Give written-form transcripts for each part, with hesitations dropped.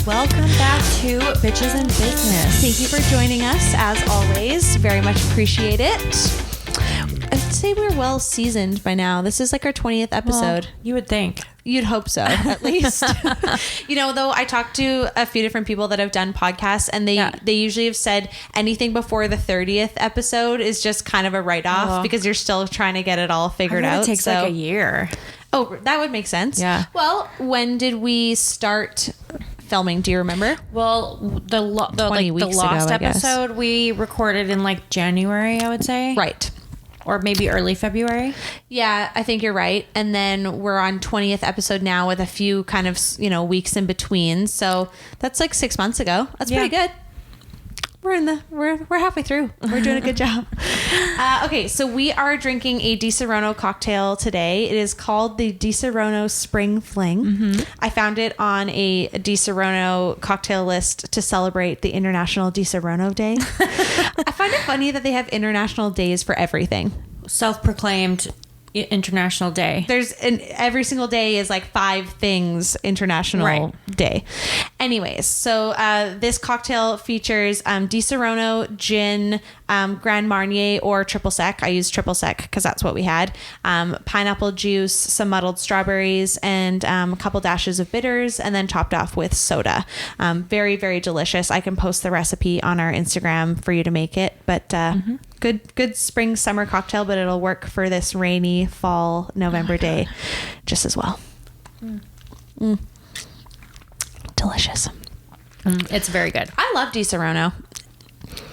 Welcome back to Bitches in Business. Thank you for joining us, as always. Very much appreciate it. I'd say we're well seasoned by now. This is like our 20th episode. Well, you would think. You'd hope so, at least. Though I talked to a few different people that have done podcasts, and they usually have said anything before the 30th episode is just kind of a write-off because you're still trying to get it all figured out. It takes like a year. Oh, that would make sense. Yeah. Well, when did we start filming? Do you remember? Well, the last episode we recorded in like January, I would say. Right. Or maybe early February. Yeah, I think you're right. And then we're on 20th episode now with a few kind of, weeks in between. So that's like 6 months ago. That's pretty good. We're halfway through. We're doing a good job. Okay, so we are drinking a Di Serono cocktail today. It is called the Di Serono Spring Fling. Mm-hmm. I found it on a Di Serono cocktail list to celebrate the International Di Serono Day. I find it funny that they have international days for everything. Self-proclaimed International Day. Every single day is like 5 things International Day. Anyways, so this cocktail features Di Serono, gin, Grand Marnier, or triple sec. I used triple sec because that's what we had. Pineapple juice, some muddled strawberries, and a couple dashes of bitters, and then topped off with soda. Very, very delicious. I can post the recipe on our Instagram for you to make it, but good spring summer cocktail, but it'll work for this rainy fall November day just as well. Delicious. It's very good. I love Di Serono.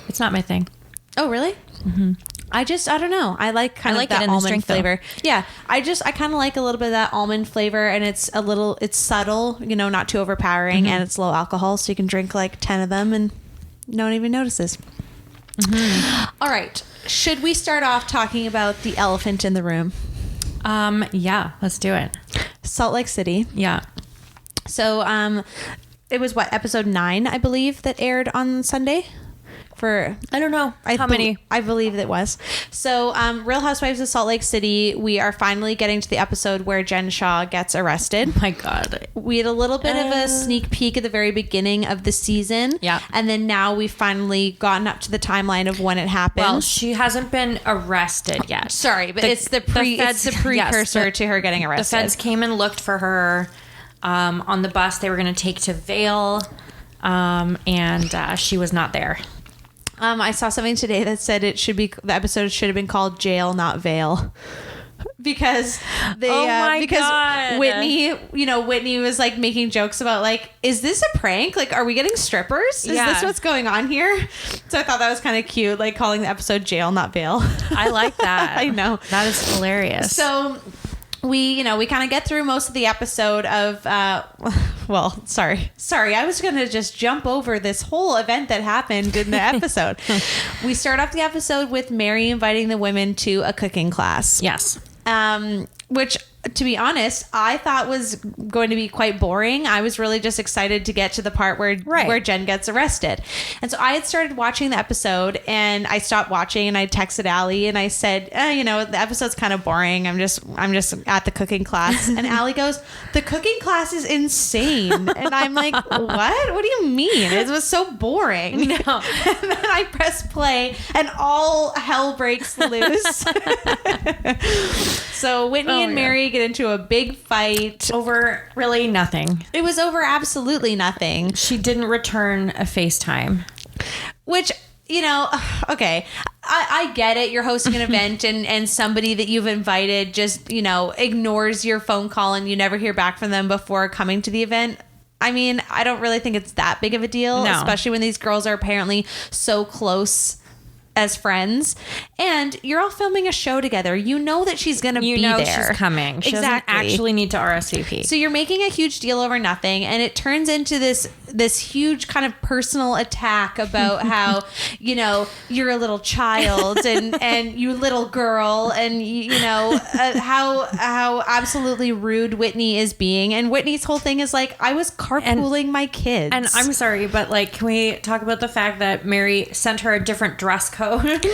It's not my thing. Oh, really? Mm-hmm. I don't know. I like that almond flavor. Yeah. I kind of like a little bit of that almond flavor, and it's subtle, not too overpowering, and it's low alcohol, so you can drink like 10 of them and no one even notices. Mm-hmm. All right. Should we start off talking about the elephant in the room? Yeah, let's do it. Salt Lake City. Yeah. So, it was episode 9, I believe, that aired on Sunday. I don't know how many. I believe it was. So, Real Housewives of Salt Lake City. We are finally getting to the episode where Jen Shah gets arrested. Oh my God. We had a little bit of a sneak peek at the very beginning of the season. Yeah. And then now we've finally gotten up to the timeline of when it happened. Well, she hasn't been arrested yet. Sorry, but it's the precursor to her getting arrested. The feds came and looked for her on the bus they were going to take to Vail, and she was not there. I saw something today that said the episode should have been called Jail, Not Vail. Because God. Whitney was like making jokes about like, is this a prank? Like, are we getting strippers? Is this what's going on here? So I thought that was kind of cute, like calling the episode Jail, Not Vail. I like that. I know. That is hilarious. So we kind of get through most of the episode of, sorry. I was going to just jump over this whole event that happened in the episode. We start off the episode with Mary inviting the women to a cooking class. Yes. Which, to be honest, I thought was going to be quite boring. I was really just excited to get to the part where Jen gets arrested. And so I had started watching the episode, and I stopped watching, and I texted Allie and I said, the episode's kind of boring. I'm just at the cooking class. And Allie goes, the cooking class is insane. And I'm like, what? What do you mean? It was so boring. No. And then I press play and all hell breaks loose. So Whitney and Mary get into a big fight over really nothing. It was over absolutely nothing. She didn't return a FaceTime. Which, okay, I get it. You're hosting an event and somebody that you've invited just, ignores your phone call and you never hear back from them before coming to the event. I mean, I don't really think it's that big of a deal, especially when these girls are apparently so close as friends, and you're all filming a show together. You know that she's going to be there. She's coming. She doesn't actually need to RSVP. So you're making a huge deal over nothing, and it turns into this huge kind of personal attack about how, you're a little child and you little girl, and how absolutely rude Whitney is being. And Whitney's whole thing is like, I was carpooling my kids. And I'm sorry, but like, can we talk about the fact that Mary sent her a different dress code code.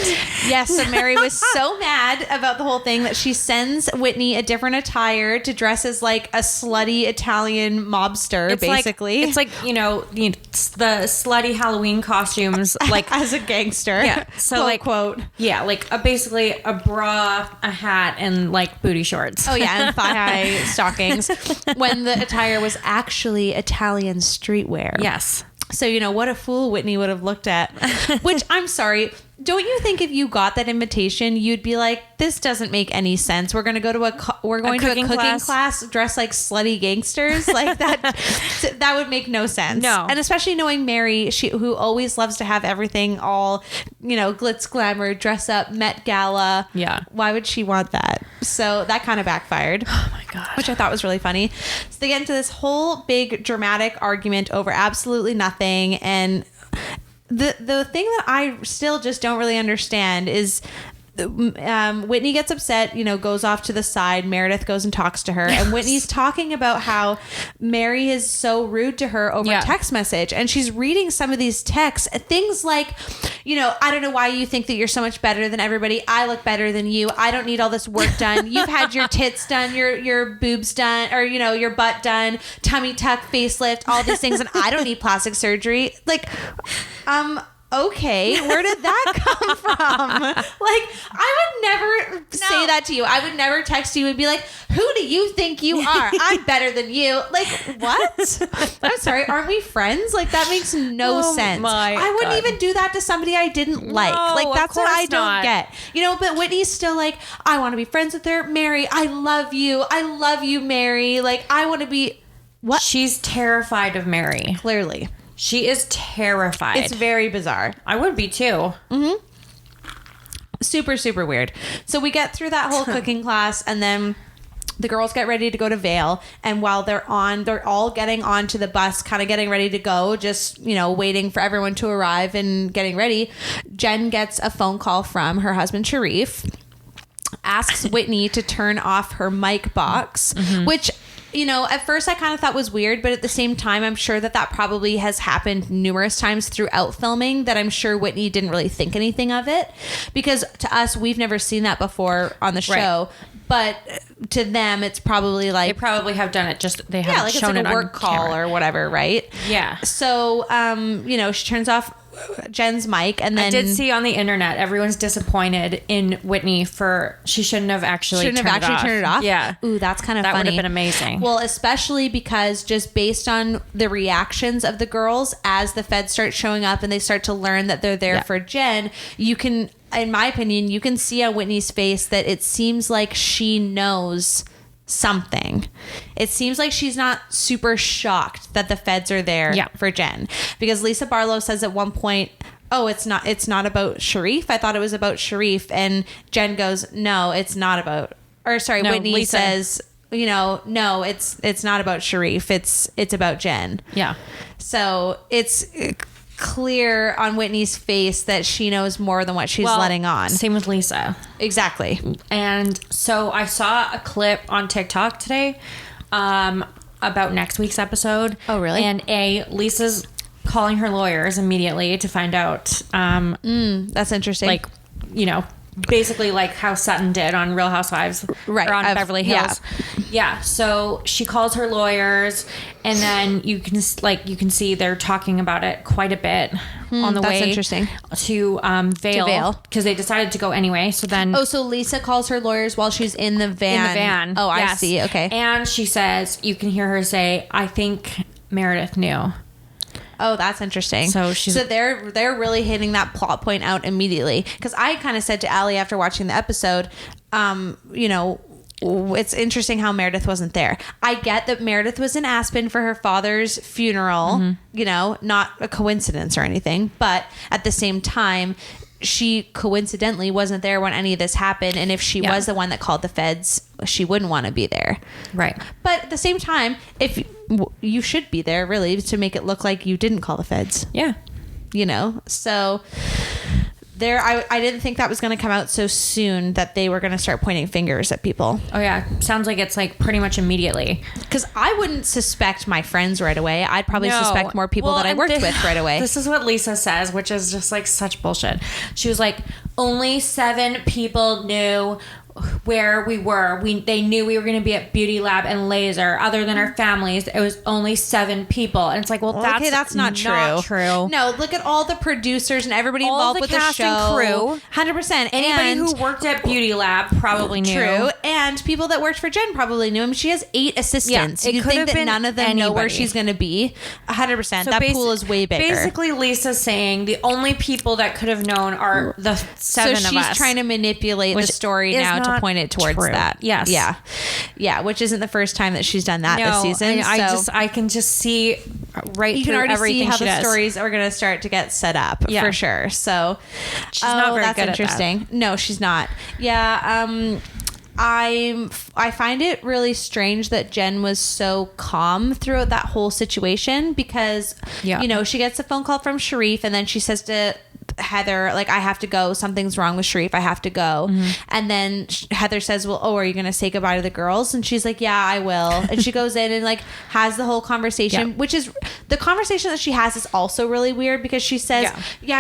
Yes, so Mary was so mad about the whole thing that she sends Whitney a different attire to dress as like a slutty Italian mobster, basically. It's like, the slutty Halloween costumes, like as a gangster. Yeah. So quote. Yeah, like basically a bra, a hat, and like booty shorts. Oh yeah, and thigh-high stockings. When the attire was actually Italian streetwear. Yes. So, what a fool Whitney would have looked at. Which, I'm sorry, don't you think if you got that invitation, you'd be like, this doesn't make any sense. We're going to go to a cooking class dressed like slutty gangsters? Like that would make no sense. No. And especially knowing Mary, who always loves to have everything all, glitz, glamour, dress up, Met Gala. Yeah. Why would she want that? So that kind of backfired. Oh my God. Which I thought was really funny. So they get into this whole big dramatic argument over absolutely nothing. And the thing that I still just don't really understand is Whitney gets upset, goes off to the side. Meredith goes and talks to her. Yes. And Whitney's talking about how Mary is so rude to her over text message. And she's reading some of these texts. Things like, I don't know why you think that you're so much better than everybody. I look better than you. I don't need all this work done. You've had your tits done, your boobs done, or, your butt done, tummy tuck, facelift, all these things. And I don't need plastic surgery. Like, okay, where did that come from? Like, I would never say that to you. I would never text you and be like, who do you think you are? I'm better than you. Like, what? I'm sorry, aren't we friends? Like, that makes no sense. I wouldn't even do that to somebody I didn't like. Like, that's what I don't get. But Whitney's still like, I want to be friends with her. Mary, I love you. I love you, Mary. Like, I want to be... What? She's terrified of Mary. Clearly. She is terrified. It's very bizarre. I would be too. Mm-hmm. Super, super weird. So we get through that whole cooking class, and then the girls get ready to go to Vail. And while they're all getting onto the bus, kind of getting ready to go, just, waiting for everyone to arrive and getting ready. Jen gets a phone call from her husband, Sharif, asks Whitney to turn off her mic box, which... at first I kind of thought was weird, but at the same time, I'm sure that probably has happened numerous times throughout filming, that I'm sure Whitney didn't really think anything of it, because to us, we've never seen that before on the show. Right. But to them, it's probably like... They probably have done it, just they haven't like shown it's like it a work call camera. or whatever, right? Yeah. So, she turns off Jen's mic, and then... I did see on the internet, everyone's disappointed in Whitney for... She shouldn't have actually turned it off. Yeah. Ooh, that's kind of funny. That would have been amazing. Well, especially because just based on the reactions of the girls as the feds start showing up and they start to learn that they're there for Jen, you can... In my opinion, you can see on Whitney's face that it seems like she knows something. It seems like she's not super shocked that the feds are there for Jen, because Lisa Barlow says at one point, oh, it's not about Sharif. I thought it was about Sharif. And Jen goes, no, it's not about, or sorry, no, Whitney Lisa says, no, it's not about Sharif. It's about Jen. Yeah. So it's clear on Whitney's face that she knows more than what she's letting on. Same with Lisa. Exactly. And so I saw a clip on TikTok today about next week's episode. Oh, really? And Lisa's calling her lawyers immediately to find out. That's interesting. Like, basically like how Sutton did on Real Housewives, right? Or on Beverly Hills. Yeah. So she calls her lawyers, and then you can see they're talking about it quite a bit on the way interesting. To Vail, because they decided to go anyway. So then, so Lisa calls her lawyers while she's in the van. Oh, yes. I see. Okay. And she says, you can hear her say, "I think Meredith knew." Oh, that's interesting. So they're really hitting that plot point out immediately. Because I kind of said to Allie after watching the episode, it's interesting how Meredith wasn't there. I get that Meredith was in Aspen for her father's funeral, not a coincidence or anything. But at the same time, she coincidentally wasn't there when any of this happened. And if she was the one that called the feds, she wouldn't want to be there. Right. But at the same time, if you should be there really to make it look like you didn't call the feds. Yeah. So I didn't think that was going to come out so soon that they were going to start pointing fingers at people. Oh yeah, sounds like it's like pretty much immediately. Because I wouldn't suspect my friends right away. I'd probably suspect more people that I worked with right away. This is what Lisa says, which is just like such bullshit. She was like, only 7 people knew where we were. They knew we were going to be at Beauty Lab and Laser. Other than our families, it was only 7 people. And it's like, well, that's not true. No, look at all the producers and everybody involved with the show. All the cast and crew. 100%. Anybody who worked at Beauty Lab probably knew. True. And people that worked for Jen probably knew him. She has 8 assistants. Yeah, you think that none of them know where she's going to be? 100%. So that pool is way bigger. Basically, Lisa's saying the only people that could have known are the 7 of us. So she's trying to manipulate the story now to point it towards that. Yes. Yeah, which isn't the first time that she's done that this season. I can just see right you through can already everything see how she the does. stories are going to not get set up for sure. So she's not very good interesting. at that. No, she's not. Yeah. I find it really strange that Jen was so calm throughout that whole situation because, you know, she gets a phone call from Sharif and then she says to Heather, like, I have to go. Something's wrong with Sharif. I have to go. And then Heather says, well, are you going to say goodbye to the girls? And she's like, yeah, I will. And she goes in and like has the whole conversation, which is the conversation that she has is also really weird because she says,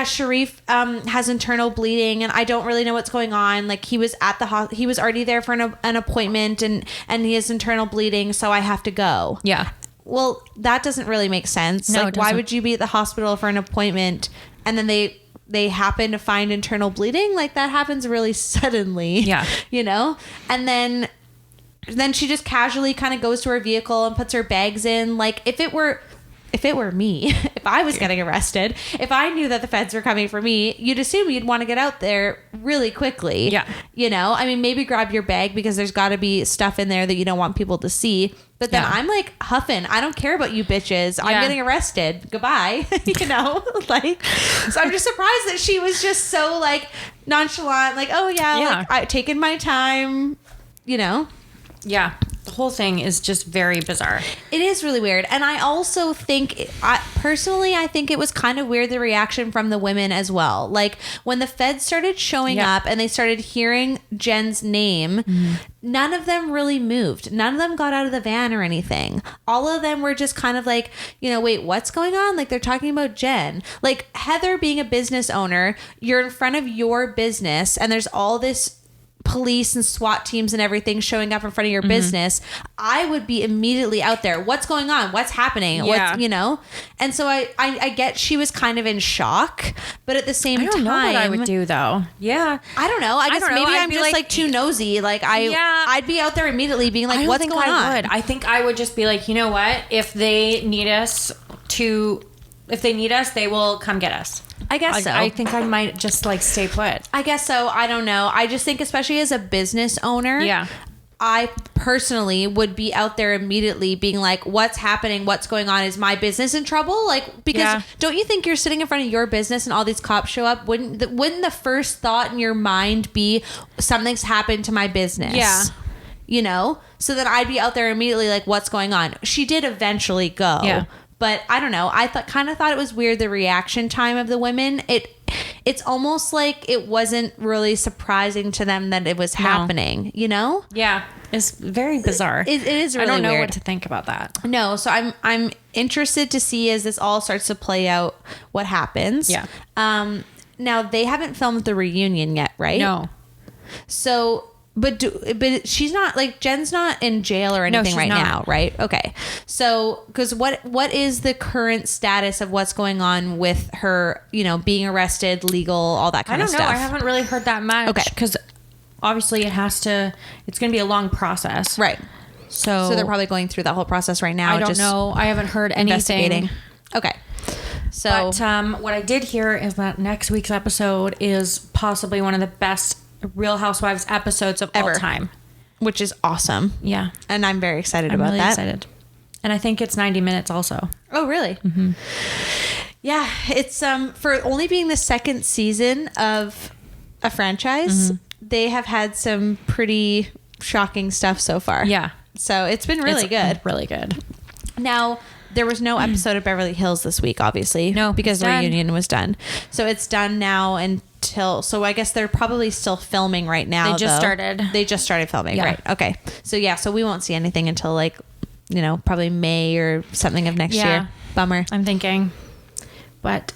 Sharif has internal bleeding and I don't really know what's going on. Like he was at the he was already there for an appointment and he has internal bleeding. So I have to go. Yeah. Well, that doesn't really make sense. No, like, why would you be at the hospital for an appointment and then they happen to find internal bleeding? Like that happens really suddenly. Yeah. You know? And then she just casually kind of goes to her vehicle and puts her bags in. Like if it were me, if I was getting arrested, if I knew that the feds were coming for me, you'd assume you'd want to get out there really quickly. Yeah. You know, I mean, maybe grab your bag because there's got to be stuff in there that you don't want people to see. But then I'm like huffing. I don't care about you bitches. I'm getting arrested. Goodbye. You know, like, so I'm just surprised that she was just so like nonchalant. Like, oh yeah. Like I taken my time, you know? Yeah. The whole thing is just very bizarre. It is really weird. And I also think, personally, I think it was kind of weird, the reaction from the women as well. Like when the feds started showing up and they started hearing Jen's name, none of them really moved. None of them got out of the van or anything. All of them were just kind of like, you know, wait, what's going on? Like they're talking about Jen. Like Heather being a business owner, you're in front of your business and there's all this police and SWAT teams and everything showing up in front of your business. I would be immediately out there. What's going on? What's happening? What's, you know? And so I get she was kind of in shock, but at the same time, I don't know what I would do though. Yeah. I don't know. I guess maybe I'm just like too nosy. Like I'd be out there immediately being like, what's going on? I think I would just be like, you know what? If they need us, they will come get us. I guess so. I think I might just like stay put. I guess so. I don't know. I just think especially as a business owner, I personally would be out there immediately being like, what's happening? What's going on? Is my business in trouble? Like, because don't you think you're sitting in front of your business and all these cops show up? Wouldn't the first thought in your mind be something's happened to my business? Yeah. You know? So then I'd be out there immediately like, what's going on? She did eventually go. Yeah. But I don't know. I kind of thought it was weird, the reaction time of the women. It's almost like it wasn't really surprising to them that it was happening, you know? Yeah. It's very bizarre. It is really weird. I don't know what to think about that. No. So I'm interested to see as this all starts to play out what happens. Yeah. Now they haven't filmed the reunion yet, right? No. So... But she's not, like, Jen's not in jail or anything now, right? Okay. So, because what is the current status of what's going on with her, you know, being arrested, legal, all that kind of stuff? I don't know. I haven't really heard that much. Okay. Because obviously it's going to be a long process. Right. So they're probably going through that whole process right now. I don't know. I haven't heard anything. Okay. So. But what I did hear is that next week's episode is possibly one of the best Real Housewives episodes of all time, which is awesome. Yeah, and I'm very excited about really that. Excited, and I think it's 90 minutes also. Oh, really? Mm-hmm. Yeah, it's for only being the second season of a franchise, they have had some pretty shocking stuff so far. Yeah, so it's been really good. Really good. Now, there was no episode of Beverly Hills this week, obviously. No, because the done. reunion was done. So it's done now until, so I guess they're probably still filming right now. They just started. They just started filming, Yeah. right? Okay. So yeah, so we won't see anything until like, you know, probably May or something of next year. Bummer. I'm thinking. But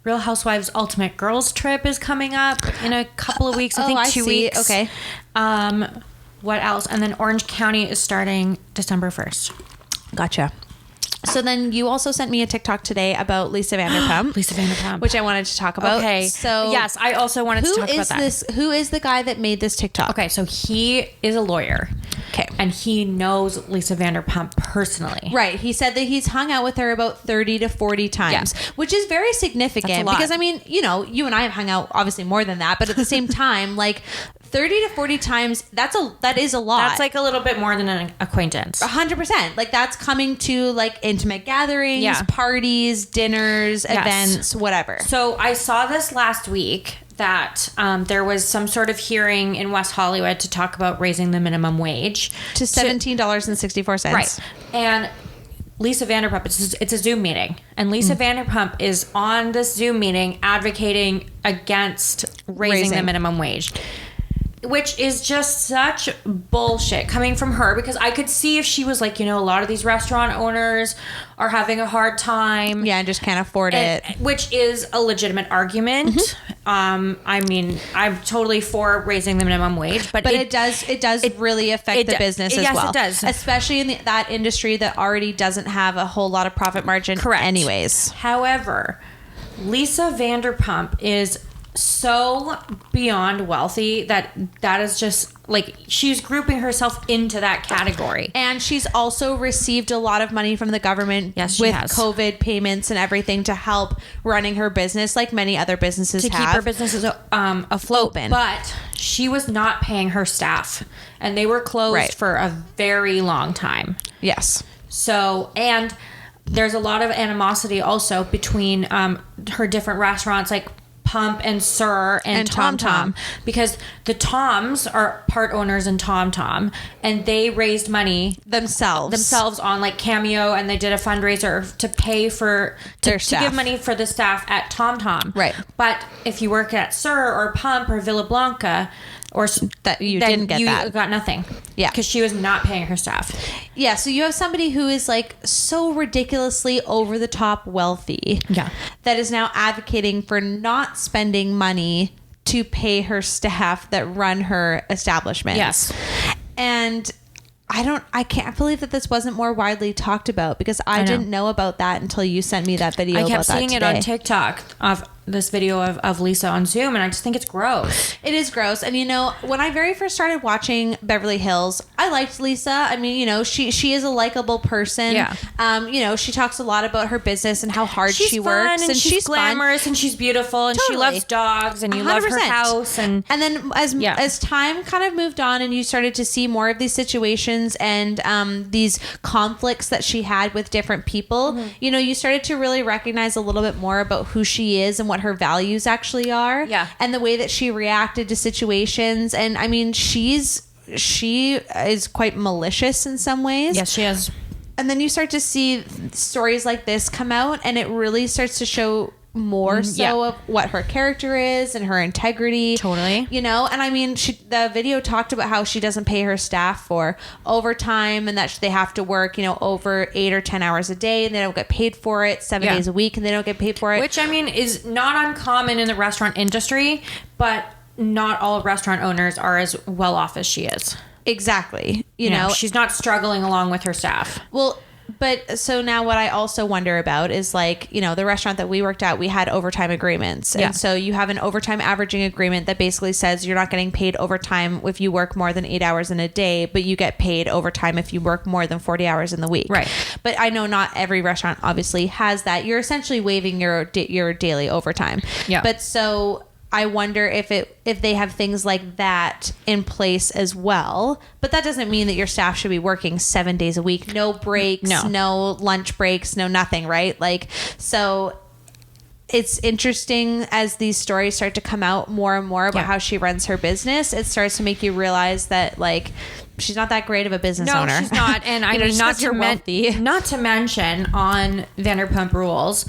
Real Housewives Ultimate Girls Trip is coming up in a couple of weeks. I think 2 weeks. Okay. What else? And then Orange County is starting December 1st. Gotcha. So then you also sent me a TikTok today about Lisa Vanderpump. Lisa Vanderpump. Which I wanted to talk about. Okay. So yes, I also wanted to talk about that. Who is the guy that made this TikTok? Okay, so he is a lawyer. Okay. And he knows Lisa Vanderpump personally. Right. He said that he's hung out with her about 30 to 40 times, which is very significant. That's a lot. Because, I mean, you know, you and I have hung out obviously more than that, but at the same time, like 30 to 40 times, that is a lot. That's like a little bit more than an acquaintance. 100%. Like that's coming to like intimate gatherings, parties, dinners, events, whatever. So I saw this last week that there was some sort of hearing in West Hollywood to talk about raising the minimum wage to $17.64. Right. And Lisa Vanderpump, it's a Zoom meeting. And Lisa Vanderpump is on this Zoom meeting advocating against raising the minimum wage. Which is just such bullshit coming from her, because I could see if she was like, you know, a lot of these restaurant owners are having a hard time. Yeah, and just can't afford it. Which is a legitimate argument. I mean, I'm totally for raising the minimum wage, but it does really affect the business as well. Yes, it does. Especially in that industry that already doesn't have a whole lot of profit margin. Correct. Anyways. However, Lisa Vanderpump is so beyond wealthy that is just like, she's grouping herself into that category. And she's also received a lot of money from the government with COVID payments and everything to help running her business, like many other businesses to keep her businesses afloat. Open. But she was not paying her staff, and they were closed for a very long time. Yes. So, and there's a lot of animosity also between her different restaurants, like Pump and Sir and Tom Tom, because the Toms are part owners in Tom Tom, and they raised money themselves on like Cameo, and they did a fundraiser to pay for to give money for the staff at Tom Tom. Right. But if you work at Sir or Pump or Villa Blanca, or that you didn't get that. Got nothing. Yeah. Because she was not paying her staff. Yeah. So you have somebody who is like so ridiculously over the top wealthy. Yeah. That is now advocating for not spending money to pay her staff that run her establishment. Yes. And I can't believe that this wasn't more widely talked about, because I didn't know about that until you sent me that video. I kept seeing it on TikTok of this video of Lisa on Zoom, and I just think it's gross. It is gross. And you know, when I very first started watching Beverly Hills, I liked Lisa. I mean, you know, she is a likable person. Yeah. You know, she talks a lot about her business and how hard she works, and she's glamorous, and she's beautiful, and she loves dogs, and you 100%. Love her house, and then as time kind of moved on, and you started to see more of these situations and these conflicts that she had with different people, you know, you started to really recognize a little bit more about who she is and what her values actually are. Yeah. And the way that she reacted to situations. And I mean, she is quite malicious in some ways. Yes, she is. And then you start to see stories like this come out, and it really starts to show more of what her character is and her integrity. Totally. You know, and I mean, the video talked about how she doesn't pay her staff for overtime, and that they have to work, you know, over 8 or 10 hours a day, and they don't get paid for it 7 days a week, and they don't get paid for it. Which, I mean, is not uncommon in the restaurant industry, but not all restaurant owners are as well off as she is. Exactly. You know, she's not struggling along with her staff. Well, but so now what I also wonder about is, like, you know, the restaurant that we worked at, we had overtime agreements. And so you have an overtime averaging agreement that basically says you're not getting paid overtime if you work more than 8 hours in a day, but you get paid overtime if you work more than 40 hours in the week. Right. But I know not every restaurant obviously has that. You're essentially waiving your daily overtime. Yeah. But so I wonder if they have things like that in place as well. But that doesn't mean that your staff should be working 7 days a week, no breaks, no lunch breaks, no nothing, right? Like, so it's interesting as these stories start to come out more and more about how she runs her business. It starts to make you realize that like she's not that great of a business owner. No, she's not. And I mean, not to mention on Vanderpump Rules,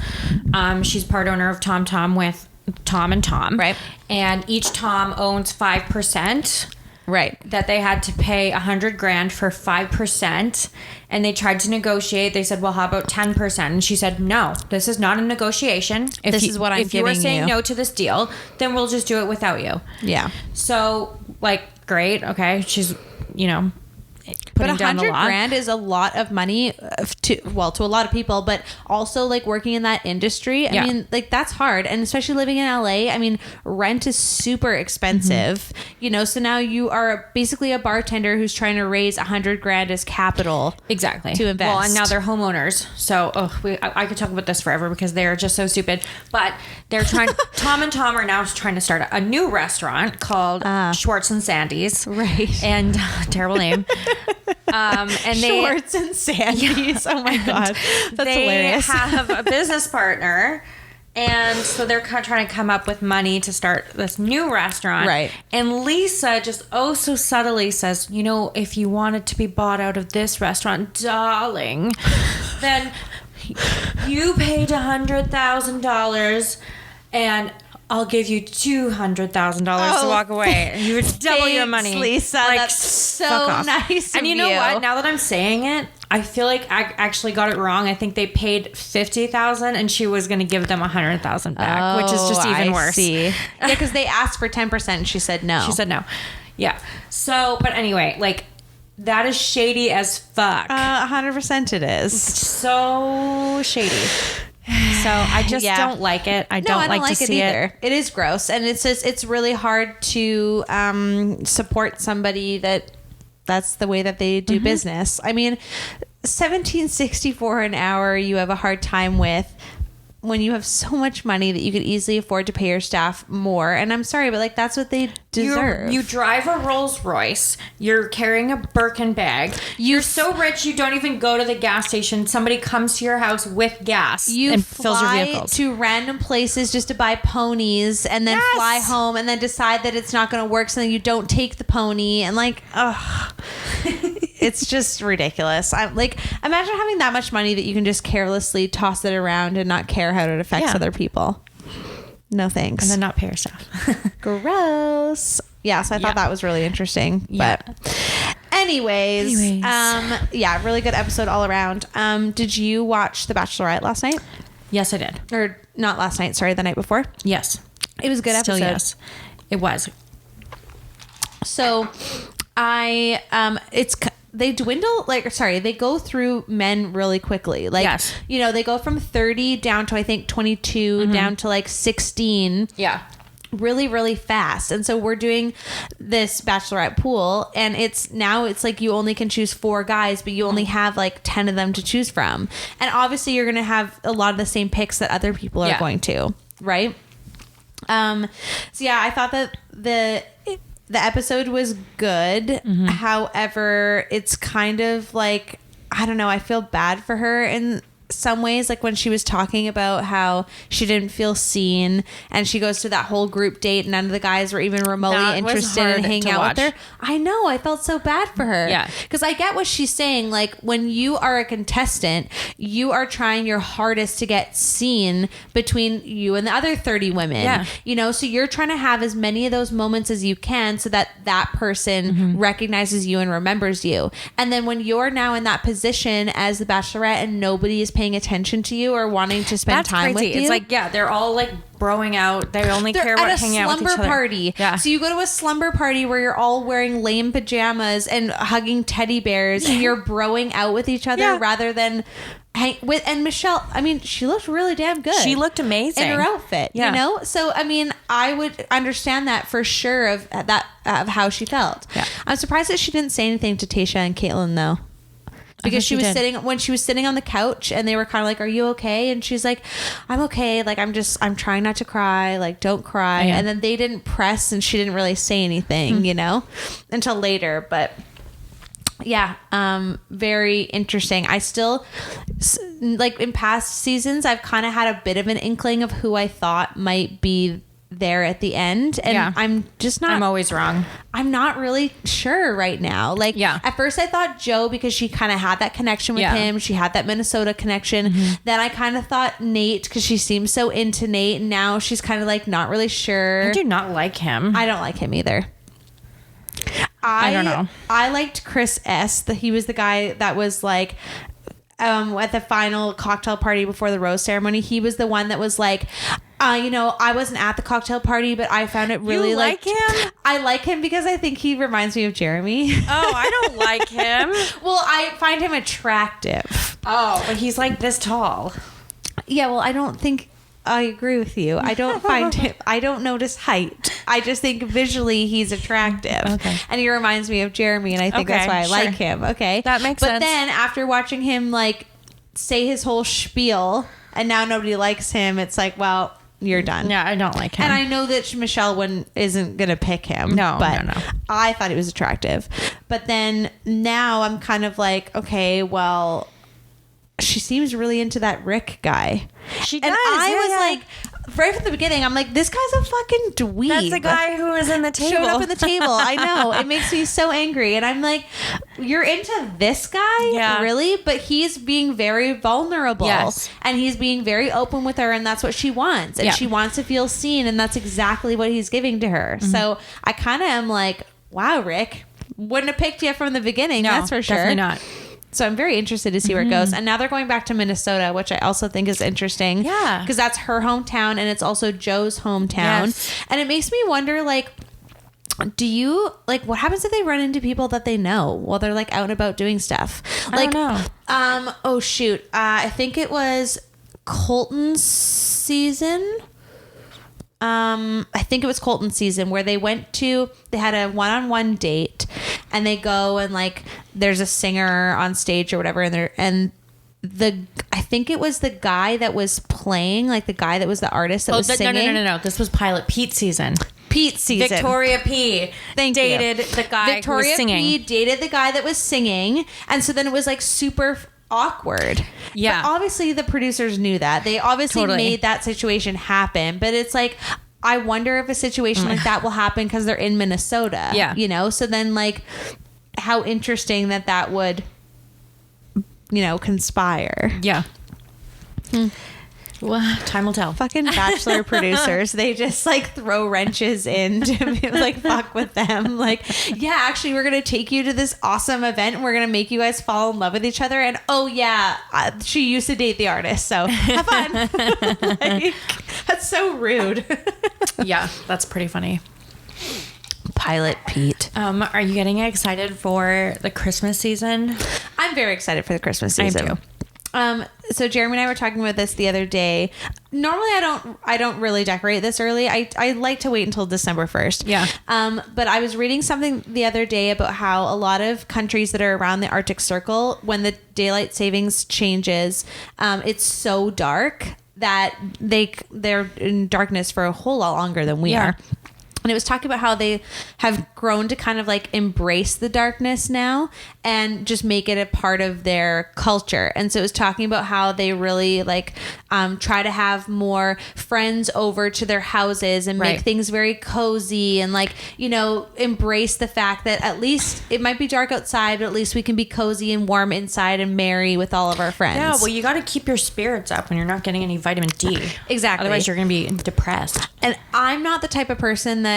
she's part owner of Tom Tom with Tom and Tom. Right. And each Tom owns 5%. Right. That they had to pay $100,000 for 5%. And they tried to negotiate. They said, well, how about 10%? And she said, no, this is not a negotiation. This is what I'm giving you. If you are saying no to this deal, then we'll just do it without you. Yeah. So, like, great. Okay. She's, you know, putting down the law. $100,000 is a lot of money to a lot of people, but also like working in that industry. I mean, like that's hard. And especially living in LA, I mean, rent is super expensive, you know, so now you are basically a bartender who's trying to raise $100,000 as capital. Exactly. To invest. Well, and now they're homeowners. So I could talk about this forever because they're just so stupid, but they're trying, Tom and Tom are now trying to start a new restaurant called Schwartz and Sandy's. Right. And terrible name. And they Schwartz and Sandy's. Oh my god, that's hilarious. They have a business partner, and so they're trying to come up with money to start this new restaurant. Right. And Lisa just so subtly says, you know, if you wanted to be bought out of this restaurant, darling, then you paid $100,000 and I'll give you $200,000 to walk away. You would double your money. Lisa. Like, that's so nice. And you know what? Now that I'm saying it, I feel like I actually got it wrong. I think they paid $50,000 and she was going to give them $100,000 back, which is just even worse. See. Yeah, because they asked for 10% and she said no. She said no. Yeah. So, but anyway, like that is shady as fuck. 100% it is. So shady. So I just don't like it. I don't like to see it. It is gross, and it's just it's really hard to support somebody that's the way that they do business. I mean, $17.64 an hour you have a hard time with when you have so much money that you could easily afford to pay your staff more. And I'm sorry, but like that's what they deserve. You drive a Rolls Royce. You're carrying a Birkin bag. You're so rich you don't even go to the gas station. Somebody comes to your house with gas and fills your vehicles. To random places just to buy ponies and then fly home and then decide that it's not going to work, so then you don't take the pony and like, ugh. It's just ridiculous. I'm like, imagine having that much money that you can just carelessly toss it around and not care how it affects other people. No thanks. And then not pay your staff. Gross. Yeah, so I thought that was really interesting. Yeah. But anyways, really good episode all around. Did you watch The Bachelorette last night? Yes, I did. Or not last night, sorry, the night before? Yes. It was a good episode. Yes. It was. So they dwindle, they go through men really quickly. Like, you know, they go from 30 down to, I think, 22, down to like 16. Yeah. Really, really fast. And so we're doing this Bachelorette pool, and it's like you only can choose 4 guys, but you only have like 10 of them to choose from. And obviously you're going to have a lot of the same picks that other people are going to, right? So yeah, I thought that the episode was good. However, it's kind of like, I don't know, I feel bad for her in some ways, like when she was talking about how she didn't feel seen, and she goes to that whole group date, none of the guys were even remotely interested in hanging out with her. I know, I felt so bad for her. Yeah, because I get what she's saying. Like, when you are a contestant, you are trying your hardest to get seen between you and the other 30 women. Yeah, you know, so you're trying to have as many of those moments as you can so that that person recognizes you and remembers you. And then when you're now in that position as the Bachelorette and nobody is paying attention to you or wanting to spend time with you. It's like, they're all like broing out. They only care about hanging out with each other. Slumber party. Yeah. So you go to a slumber party where you're all wearing lame pajamas and hugging teddy bears and you're broing out with each other rather than hang with. And Michelle, I mean, she looked really damn good. She looked amazing in her outfit. You know, so I mean, I would understand that for sure of how she felt. Yeah. I'm surprised that she didn't say anything to Tayshia and Caitlyn though. Because she was sitting on the couch and they were kind of like, are you okay? And she's like, I'm okay. Like, I'm trying not to cry. Like, don't cry. And then they didn't press and she didn't really say anything, you know, until later. But Yeah, very interesting. I still, like in past seasons, I've kind of had a bit of an inkling of who I thought might be there at the end, and I'm just not. I'm always wrong. I'm not really sure right now. Like, at first I thought Joe, because she kind of had that connection with him. She had that Minnesota connection. Then I kind of thought Nate, because she seems so into Nate, and now she's kind of like not really sure. I do not like him. I don't like him either. I don't know. I liked Chris S. He was the guy that was like, at the final cocktail party before the rose ceremony, he was the one that was like, I wasn't at the cocktail party, but I found it really you like him? I like him because I think he reminds me of Jeremy. Oh, I don't like him. Well, I find him attractive. Oh, but he's like this tall. Yeah, well, I don't think I agree with you. I don't find him, I don't notice height. I just think visually he's attractive. Okay. And he reminds me of Jeremy, and I think that's why I like him. Okay. That makes sense. But then after watching him like say his whole spiel and now nobody likes him, it's like, well, you're done. Yeah, I don't like him. And I know that Michelle isn't going to pick him. No. I thought he was attractive. But then now I'm kind of like, okay, well, she seems really into that Rick guy. She does. And I was like, right from the beginning, I'm like, this guy's a fucking dweeb. That's the guy who was in the table. Showed up at the table. I know. It makes me so angry. And I'm like, you're into this guy? Yeah. Really? But he's being very vulnerable. Yes. And he's being very open with her, and that's what she wants. And she wants to feel seen, and that's exactly what he's giving to her. So I kind of am like, wow, Rick. Wouldn't have picked you from the beginning, that's for sure. Definitely not. So I'm very interested to see where it goes. And now they're going back to Minnesota, which I also think is interesting. Yeah. Because that's her hometown, and it's also Joe's hometown. Yes. And it makes me wonder, like, what happens if they run into people that they know while they're like out and about doing stuff? Like, I don't know. Oh shoot. I think it was Colton's season. I think it was Colton's season where they had a one-on-one date, and they go and like there's a singer on stage or whatever, and I think it was the guy that was playing, like the guy that was the artist that was singing. No. This was Pilot Pete season. Victoria P. dated the guy who was singing. Victoria P. dated the guy that was singing, and so then it was like super awkward. Yeah. But obviously the producers knew that. They obviously made that situation happen, but it's like, I wonder if a situation like that will happen because they're in Minnesota. Yeah. So then like how interesting that would, conspire. Yeah. Well, time will tell. Fucking Bachelor producers, they just like throw wrenches in to be, like fuck with them. Like, yeah, actually, we're gonna take you to this awesome event, and we're gonna make you guys fall in love with each other. And oh yeah, she used to date the artist, so have fun. Like, that's so rude. Yeah, that's pretty funny. Pilot Pete. Are you getting excited for the Christmas season? I'm very excited for the Christmas season. I am too. So Jeremy and I were talking about this the other day. Normally I don't really decorate this early. I like to wait until December 1st. Yeah. But I was reading something the other day about how a lot of countries that are around the Arctic Circle, when the daylight savings changes, it's so dark that they're in darkness for a whole lot longer than we are. And it was talking about how they have grown to kind of like embrace the darkness now and just make it a part of their culture. And so it was talking about how they really like try to have more friends over to their houses and make things very cozy and like, embrace the fact that at least it might be dark outside, but at least we can be cozy and warm inside and merry with all of our friends. Yeah, well, you got to keep your spirits up when you're not getting any vitamin D. Exactly. Otherwise, you're going to be depressed. And I'm not the type of person that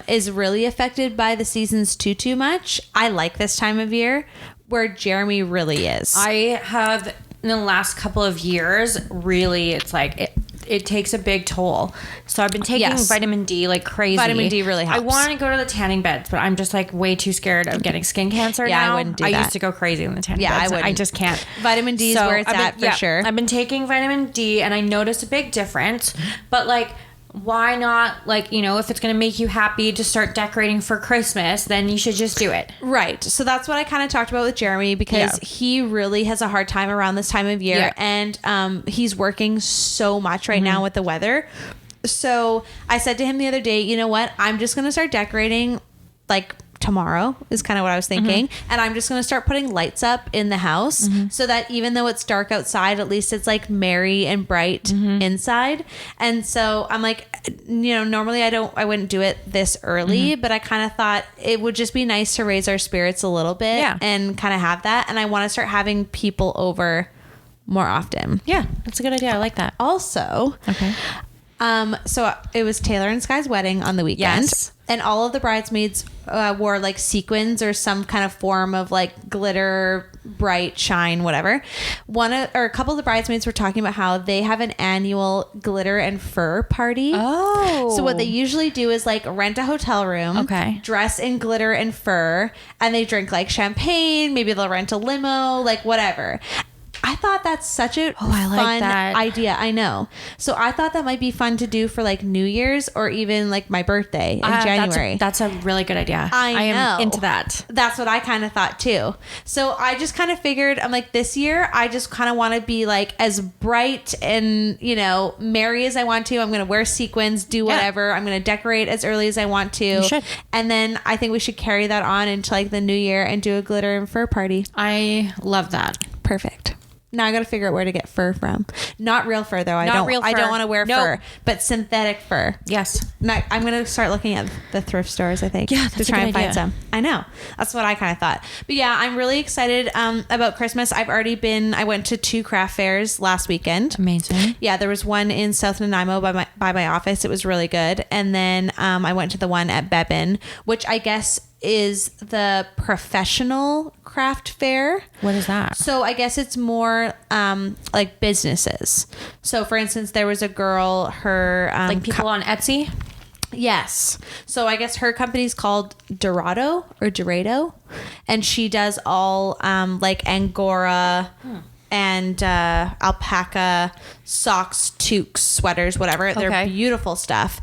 is really affected by the seasons too much. I like this time of year, where Jeremy really is. I have, in the last couple of years, really, it's like it takes a big toll. So I've been taking vitamin D like crazy. Vitamin D really helps. I want to go to the tanning beds, but I'm just like way too scared of getting skin cancer now. I wouldn't do that. I used to go crazy in the tanning beds. I wouldn't. I just can't. Vitamin D is where it's at for sure. I've been taking vitamin D, and I noticed a big difference. But like, why not, like, if it's going to make you happy to start decorating for Christmas, then you should just do it. Right. So that's what I kind of talked about with Jeremy, because he really has a hard time around this time of year. Yeah. And he's working so much right now with the weather. So I said to him the other day, you know what? I'm just going to start decorating like tomorrow is kind of what I was thinking. And I'm just going to start putting lights up in the house so that even though it's dark outside, at least it's like merry and bright inside. And so I'm like, you know, normally I wouldn't do it this early, but I kind of thought it would just be nice to raise our spirits a little bit and kind of have that. And I want to start having people over more often. Yeah, that's a good idea. I like that. Also, so it was Taylor and Sky's wedding on the weekend. Yes. And all of the bridesmaids wore like sequins or some kind of form of like glitter, bright, shine, whatever. A couple of the bridesmaids were talking about how they have an annual glitter and fur party. Oh. So what they usually do is like rent a hotel room, dress in glitter and fur, and they drink like champagne. Maybe they'll rent a limo, like whatever. I thought that's such a fun idea. I know. So I thought that might be fun to do for like New Year's or even like my birthday in January. That's a really good idea. I am into that. That's what I kind of thought too. So I just kind of figured, I'm like, this year I just kind of want to be like as bright and, you know, merry as I want to. I'm going to wear sequins, do whatever. I'm going to decorate as early as I want to. You should. And then I think we should carry that on into like the new year and do a glitter and fur party. I love that. Perfect. Now I got to figure out where to get fur from. Not real fur though. I don't want to wear fur, but synthetic fur. Yes. I'm going to start looking at the thrift stores, I think. Yeah, to try and find some. I know. That's what I kind of thought. But yeah, I'm really excited about Christmas. I went to 2 craft fairs last weekend. Amazing. Yeah, there was one in South Nanaimo by my office. It was really good. And then I went to the one at Bebin, which I guess is the professional craft fair. What is that? So I guess it's more like businesses. So for instance, there was a girl, her like people on Etsy. Yes. So I guess her company's called Dorado, and she does all like Angora and alpaca socks, toques, sweaters, whatever. They're beautiful stuff.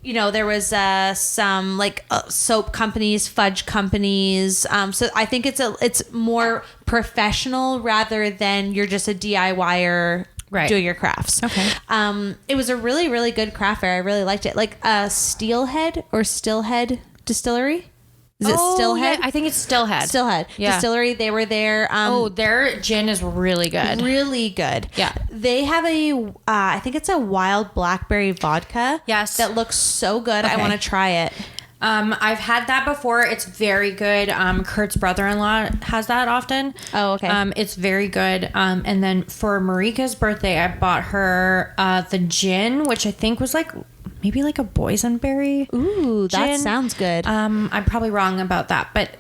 You know, there was some like soap companies, fudge companies. So I think it's more professional rather than you're just a DIYer doing your crafts. Okay. It was a really, really good craft fair. I really liked it. Like Steelhead Distillery. Is it Stillhead? Yeah, I think it's Stillhead. Distillery. They were there. Their gin is really good. Really good. Yeah. They have I think it's a wild blackberry vodka. Yes. That looks so good. Okay. I want to try it. I've had that before. It's very good. Kurt's brother-in-law has that often. Oh, okay. It's very good. And then for Marika's birthday, I bought her the gin, which I think was like maybe like a boysenberry. Ooh, that gin. sounds good. I'm probably wrong about that, but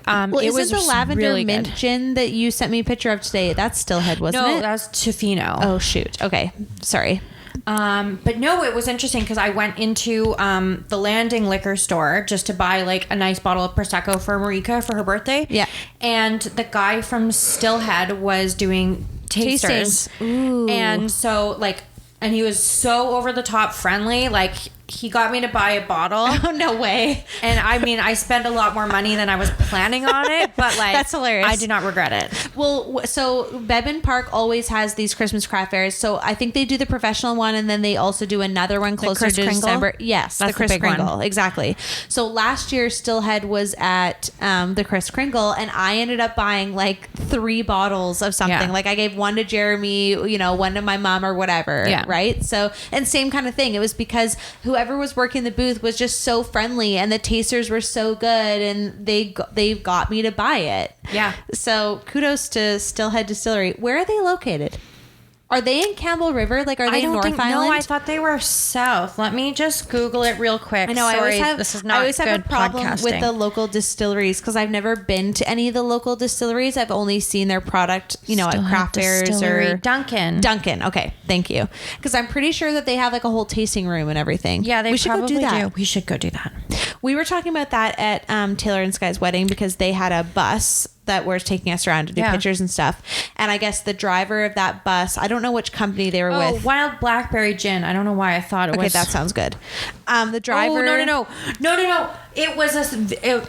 it was the lavender really mint good. gin that you sent me a picture of today. That's Stillhead, wasn't it? No, that was Tofino. Oh shoot. Okay, sorry. But no, it was interesting because I went into the Landing liquor store just to buy like a nice bottle of Prosecco for Marika for her birthday. Yeah. And the guy from Stillhead was doing tasters. Ooh. And so like, and he was so over the top friendly. Like he got me to buy a bottle. Oh, no way. And I mean, I spent a lot more money than I was planning on it, but like, that's hilarious. I do not regret it. Well, so Bebin Park always has these Christmas craft fairs. So I think they do the professional one and then they also do another one closer to December. Yes, that's the Kris big Kringle. one. Exactly. So last year, Stillhead was at the Kris Kringle and I ended up buying like 3 bottles of something. Yeah. Like I gave one to Jeremy, you know, one to my mom or whatever. Yeah. Right. So, and same kind of thing. It was because whoever was working the booth was just so friendly and the tasters were so good and they got me to buy it. Yeah. So kudos to Stillhead Distillery. Where are they located? Are they in Campbell River? Like, are they in North Island? No, I thought they were south. Let me just Google it real quick. I know. Sorry, I always have a problem with the local distilleries because I've never been to any of the local distilleries. I've only seen their product, you know, at craft fairs or Duncan. Okay, thank you. Because I'm pretty sure that they have like a whole tasting room and everything. Yeah, we should go do that. We should go do that. We were talking about that at Taylor and Sky's wedding because they had a bus that was taking us around to do pictures and stuff. And I guess the driver of that bus, I don't know which company they were with. Wild Blackberry Gin. I don't know why I thought it was. Okay, that sounds good. The driver. Oh, no. It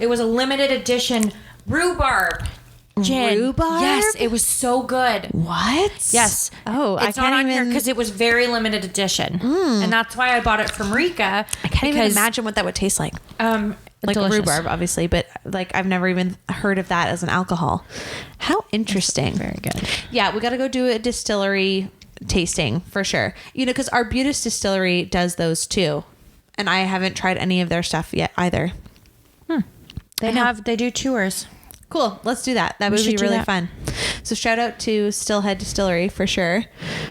was a limited edition rhubarb gin. Rhubarb? Yes, it was so good. What? Yes. Oh, it's not on here because it was very limited edition. And that's why I bought it from Rika. I can't even imagine what that would taste like. like Delicious. rhubarb, obviously, but like I've never even heard of that as an alcohol. How interesting. Very good. Yeah, we got to go do a distillery tasting for sure. You know, because Arbutus Distillery does those too, and I haven't tried any of their stuff yet either. They do tours. Cool. Let's do that. That would be should do really that. fun. So shout out to Stillhead Distillery for sure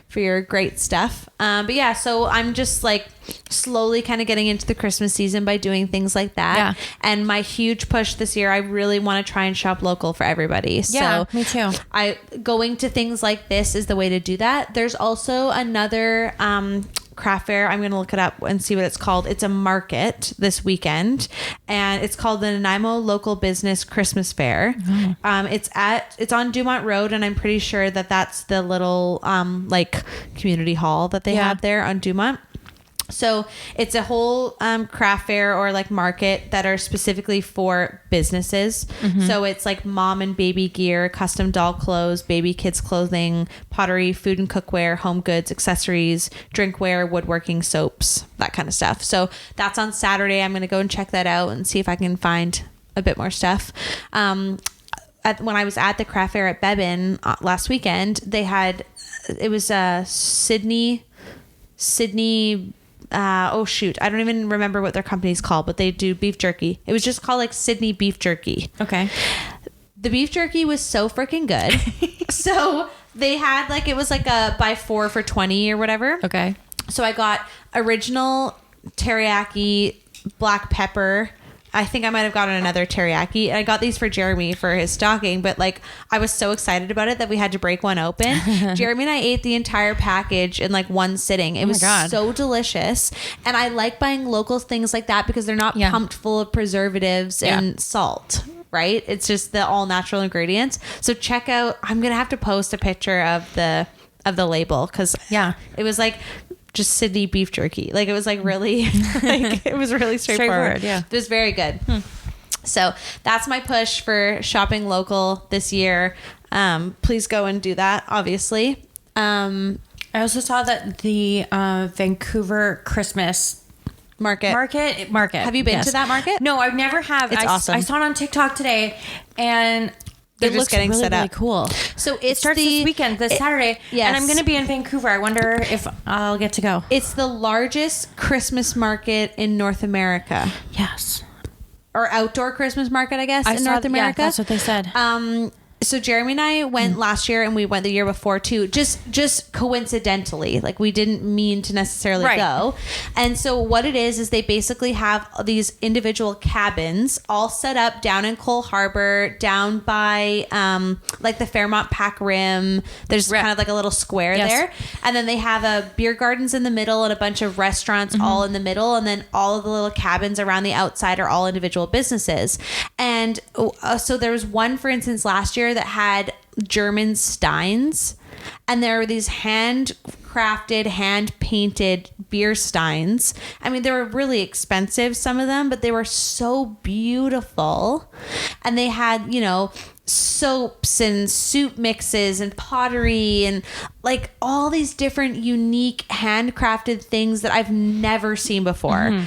for your great stuff. But yeah, so I'm just like slowly kind of getting into the Christmas season by doing things like that. Yeah. And my huge push this year, I really want to try and shop local for everybody. Yeah, So me too. Going to things like this is the way to do that. There's also another craft fair. I'm going to look it up and see what it's called. It's a market this weekend, and it's called the Nanaimo Local Business Christmas Fair. It's on Dumont Road, and I'm pretty sure that that's the little like community hall that they have there on Dumont. So it's a whole craft fair or like market that are specifically for businesses. So it's like mom and baby gear, custom doll clothes, baby kids clothing, pottery, food and cookware, home goods, accessories, drinkware, woodworking, soaps, that kind of stuff. So that's on Saturday. I'm going to go and check that out and see if I can find a bit more stuff. When I was at the craft fair at Bebin last weekend, it was Sydney, oh shoot, I don't even remember what their company's called, but they do beef jerky. It was just called like Sydney Beef Jerky. Okay. The beef jerky was so freaking good. So they had like, it was like a buy 4 for $20 or whatever. Okay. So I got original teriyaki, black pepper. I think I might have gotten another teriyaki. And I got these for Jeremy for his stocking, but like I was so excited about it that we had to break one open. Jeremy and I ate the entire package in like one sitting. It was so delicious. And I like buying local things like that because they're not pumped full of preservatives and salt. Right? It's just the all natural ingredients. So check out, I'm going to have to post a picture of the label because it was like just Sydney beef jerky. Like it was like really, like it was really straightforward. Yeah. It was very good. So that's my push for shopping local this year. Please go and do that, obviously. I also saw that the Vancouver Christmas market. Have you been to that market? No, I never have. It's awesome. I saw it on TikTok today, and They're it just looks getting really, set up. really cool. So It starts this weekend, this Saturday. yes. And I'm going to be in Vancouver. I wonder if I'll get to go. It's the largest Christmas market in North America. Yes. Or outdoor Christmas market, I guess, in North America. Yeah, that's what they said. So Jeremy and I went last year, and we went the year before too, just coincidentally. Like we didn't mean to necessarily go. And so what it is they basically have these individual cabins all set up down in Cole Harbor, down by like the Fairmont Pack Rim. There's kind of like a little square there. And then they have a beer gardens in the middle and a bunch of restaurants all in the middle. And then all of the little cabins around the outside are all individual businesses. And so there was one, for instance, last year that had German steins, and there were these handcrafted, hand-painted beer steins. I mean, they were really expensive, some of them, but they were so beautiful. And they had, soaps and soup mixes and pottery and like all these different unique handcrafted things that I've never seen before.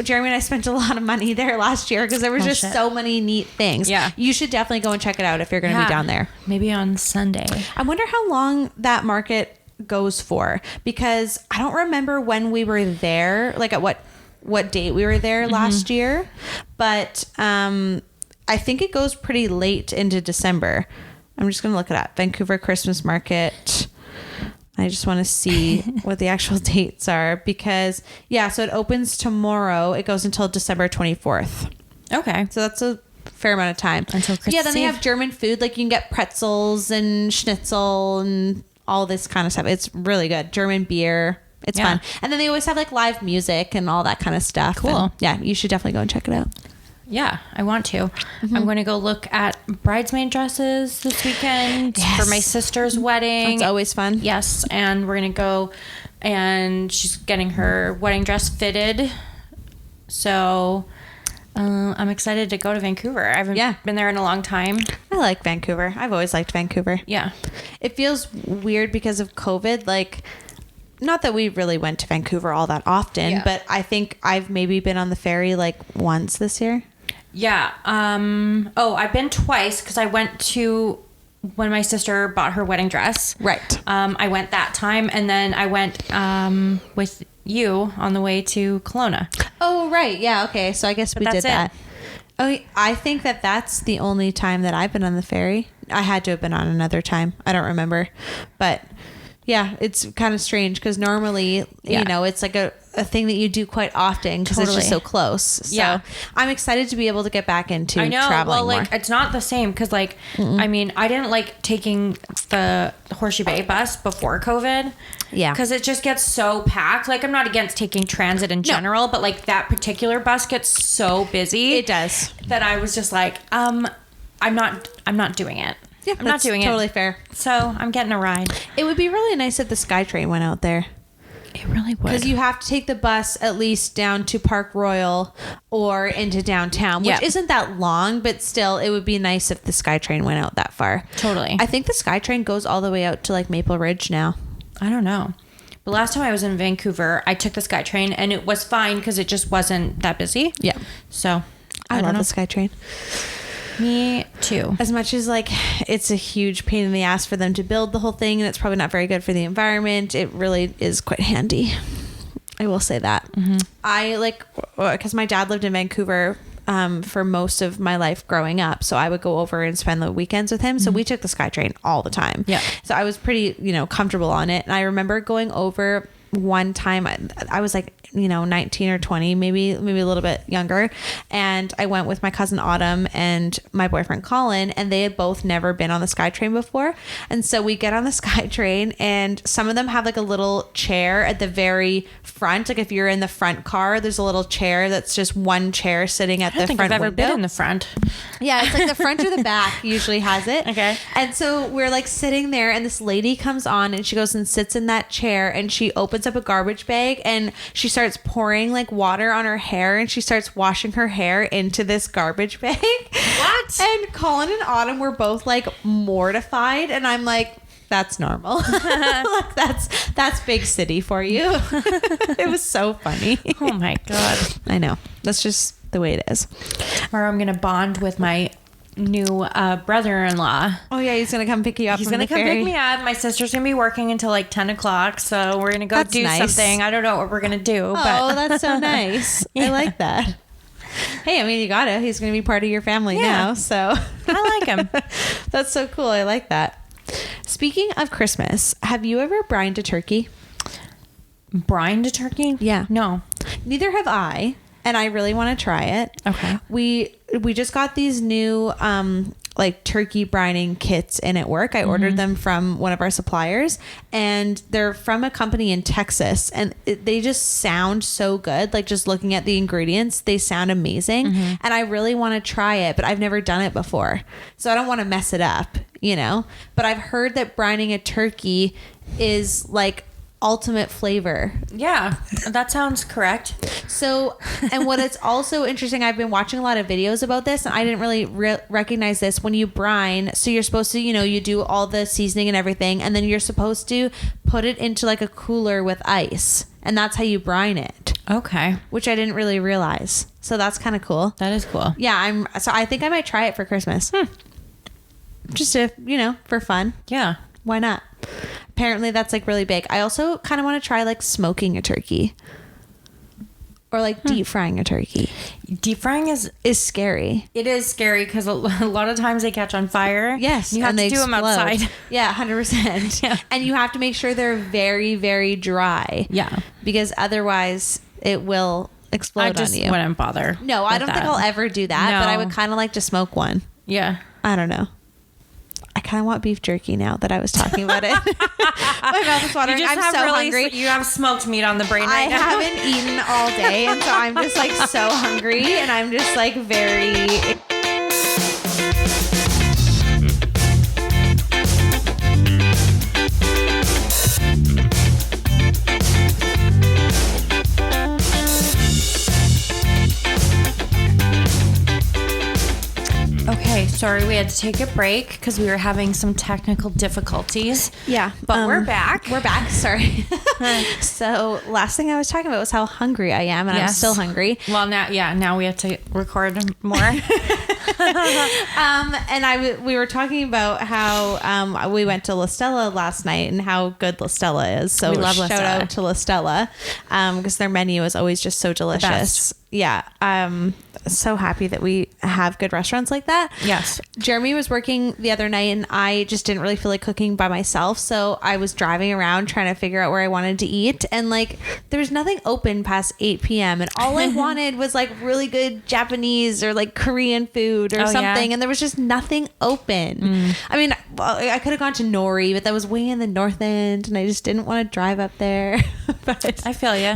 Jeremy and I spent a lot of money there last year because there was just so many neat things. Yeah. You should definitely go and check it out if you're going to be down there. Maybe on Sunday. I wonder how long that market goes for, because I don't remember when we were there, like at what date we were there last year, but I think it goes pretty late into December. I'm just going to look it up. Vancouver Christmas Market. I just want to see what the actual dates are because, so it opens tomorrow. It goes until December 24th. Okay. So that's a fair amount of time. Until Christmas Yeah, then they Eve. have German food. Like you can get pretzels and schnitzel and all this kind of stuff. It's really good. German beer. It's fun. And then they always have like live music and all that kind of stuff. Cool. And you should definitely go and check it out. Yeah, I want to. I'm going to go look at bridesmaid dresses this weekend for my sister's wedding. It's always fun. Yes, and we're going to go, and she's getting her wedding dress fitted. So I'm excited to go to Vancouver. I haven't been there in a long time. I like Vancouver. I've always liked Vancouver. Yeah. It feels weird because of COVID. Like, not that we really went to Vancouver all that often, but I think I've maybe been on the ferry like once this year. Yeah. I've been twice because I went to when my sister bought her wedding dress. Right. I went that time, and then I went with you on the way to Kelowna. Oh, right. Yeah. Okay. So I guess we did that. Oh, I think that's the only time that I've been on the ferry. I had to have been on another time. I don't remember. But yeah, it's kind of strange because normally, you know, it's like a thing that you do quite often because it's just so close. So I'm excited to be able to get back into traveling more. It's not the same because I mean, I didn't like taking the Horseshoe Bay bus before COVID. Yeah. Because it just gets so packed. Like, I'm not against taking transit in general, but like that particular bus gets so busy. It does. That I was just like, I'm not doing it. Yeah, I'm not doing it. Totally fair. So I'm getting a ride. It would be really nice if the SkyTrain went out there. It really would. Because you have to take the bus at least down to Park Royal or into downtown, which isn't that long, but still it would be nice if the SkyTrain went out that far. Totally. I think the SkyTrain goes all the way out to like Maple Ridge now. I don't know. But last time I was in Vancouver, I took the SkyTrain and it was fine because it just wasn't that busy. Yeah. So I love the SkyTrain. Me too. As much as like it's a huge pain in the ass for them to build the whole thing and it's probably not very good for the environment, it really is quite handy. I will say that. I like, because my dad lived in Vancouver for most of my life growing up, so I would go over and spend the weekends with him. So we took the SkyTrain all the time. Yeah. So I was pretty, comfortable on it. And I remember going over one time, I was like, 19 or 20, maybe a little bit younger. And I went with my cousin Autumn and my boyfriend Colin, and they had both never been on the SkyTrain before. And so we get on the SkyTrain and some of them have like a little chair at the very front. Like if you're in the front car, there's a little chair that's just one chair sitting at the front window. I don't think I've ever been in the front. Yeah, it's like the front or the back usually has it. Okay. And so we're like sitting there and this lady comes on and she goes and sits in that chair and she opens up a garbage bag and she starts pouring like water on her hair and she starts washing her hair into this garbage bag. What? And Colin and Autumn were both like mortified and I'm like, that's normal. Like that's big city for you. It was so funny. Oh my God. I know. That's just the way it is. Or I'm going to bond with my new brother-in-law. Oh yeah, he's gonna come pick you up. He's gonna come pick me up. My sister's gonna be working until like 10 o'clock, so we're gonna go do something. I don't know what we're gonna do. But that's so nice. Yeah. I like that. Hey, I mean, you gotta. He's gonna be part of your family now, so I like him. That's so cool. I like that. Speaking of Christmas, have you ever brined a turkey? Brined a turkey? Yeah. No. Neither have I. And I really want to try it. Okay. We just got these new like turkey brining kits in at work. I ordered them from one of our suppliers and they're from a company in Texas and they just sound so good. Like just looking at the ingredients, they sound amazing. And I really want to try it, but I've never done it before. So I don't want to mess it up, but I've heard that brining a turkey is like ultimate flavor. Yeah, that sounds correct. So, and what it's also interesting, I've been watching a lot of videos about this and I didn't really recognize this. When you brine, so you're supposed to, you do all the seasoning and everything and then you're supposed to put it into like a cooler with ice and that's how you brine it. Okay. Which I didn't really realize. So that's kind of cool. That is cool. Yeah, so I think I might try it for Christmas. Just to, for fun. Yeah. Why not? Apparently that's like really big. I also kind of want to try like smoking a turkey or like deep frying a turkey. Deep frying is It is scary because a lot of times they catch on fire. Yes. You have to do them outside. Yeah, 100%. Yeah. And you have to make sure they're very, very dry. Yeah. Because otherwise it will explode on you. I wouldn't bother. No, I don't think I'll ever do that, but I would kind of like to smoke one. Yeah. I don't know. I kind of want beef jerky now that I was talking about it. My mouth is watering. I'm so hungry. You have smoked meat on the brain right now. I haven't eaten all day, and so I'm just like so hungry, and I'm just like very... Okay, Okay, sorry, we had to take a break because we were having some technical difficulties. Yeah. But we're back. We're back. Sorry. So last thing I was talking about was how hungry I am, and I'm still hungry. Well, now we have to record more. We were talking about how we went to La Stella last night and how good La Stella is. So we love La shout Stella. out to La Stella because their menu is always just so delicious. Yeah. So happy that we have good restaurants like that. Yes. Jeremy was working the other night and I just didn't really feel like cooking by myself. So I was driving around trying to figure out where I wanted to eat. And like, there was nothing open past 8 p.m. And all I wanted was like really good Japanese or like Korean food or something. Yeah. And there was just nothing open. I mean, I could have gone to Nori, but that was way in the north end and I just didn't want to drive up there. But I feel you.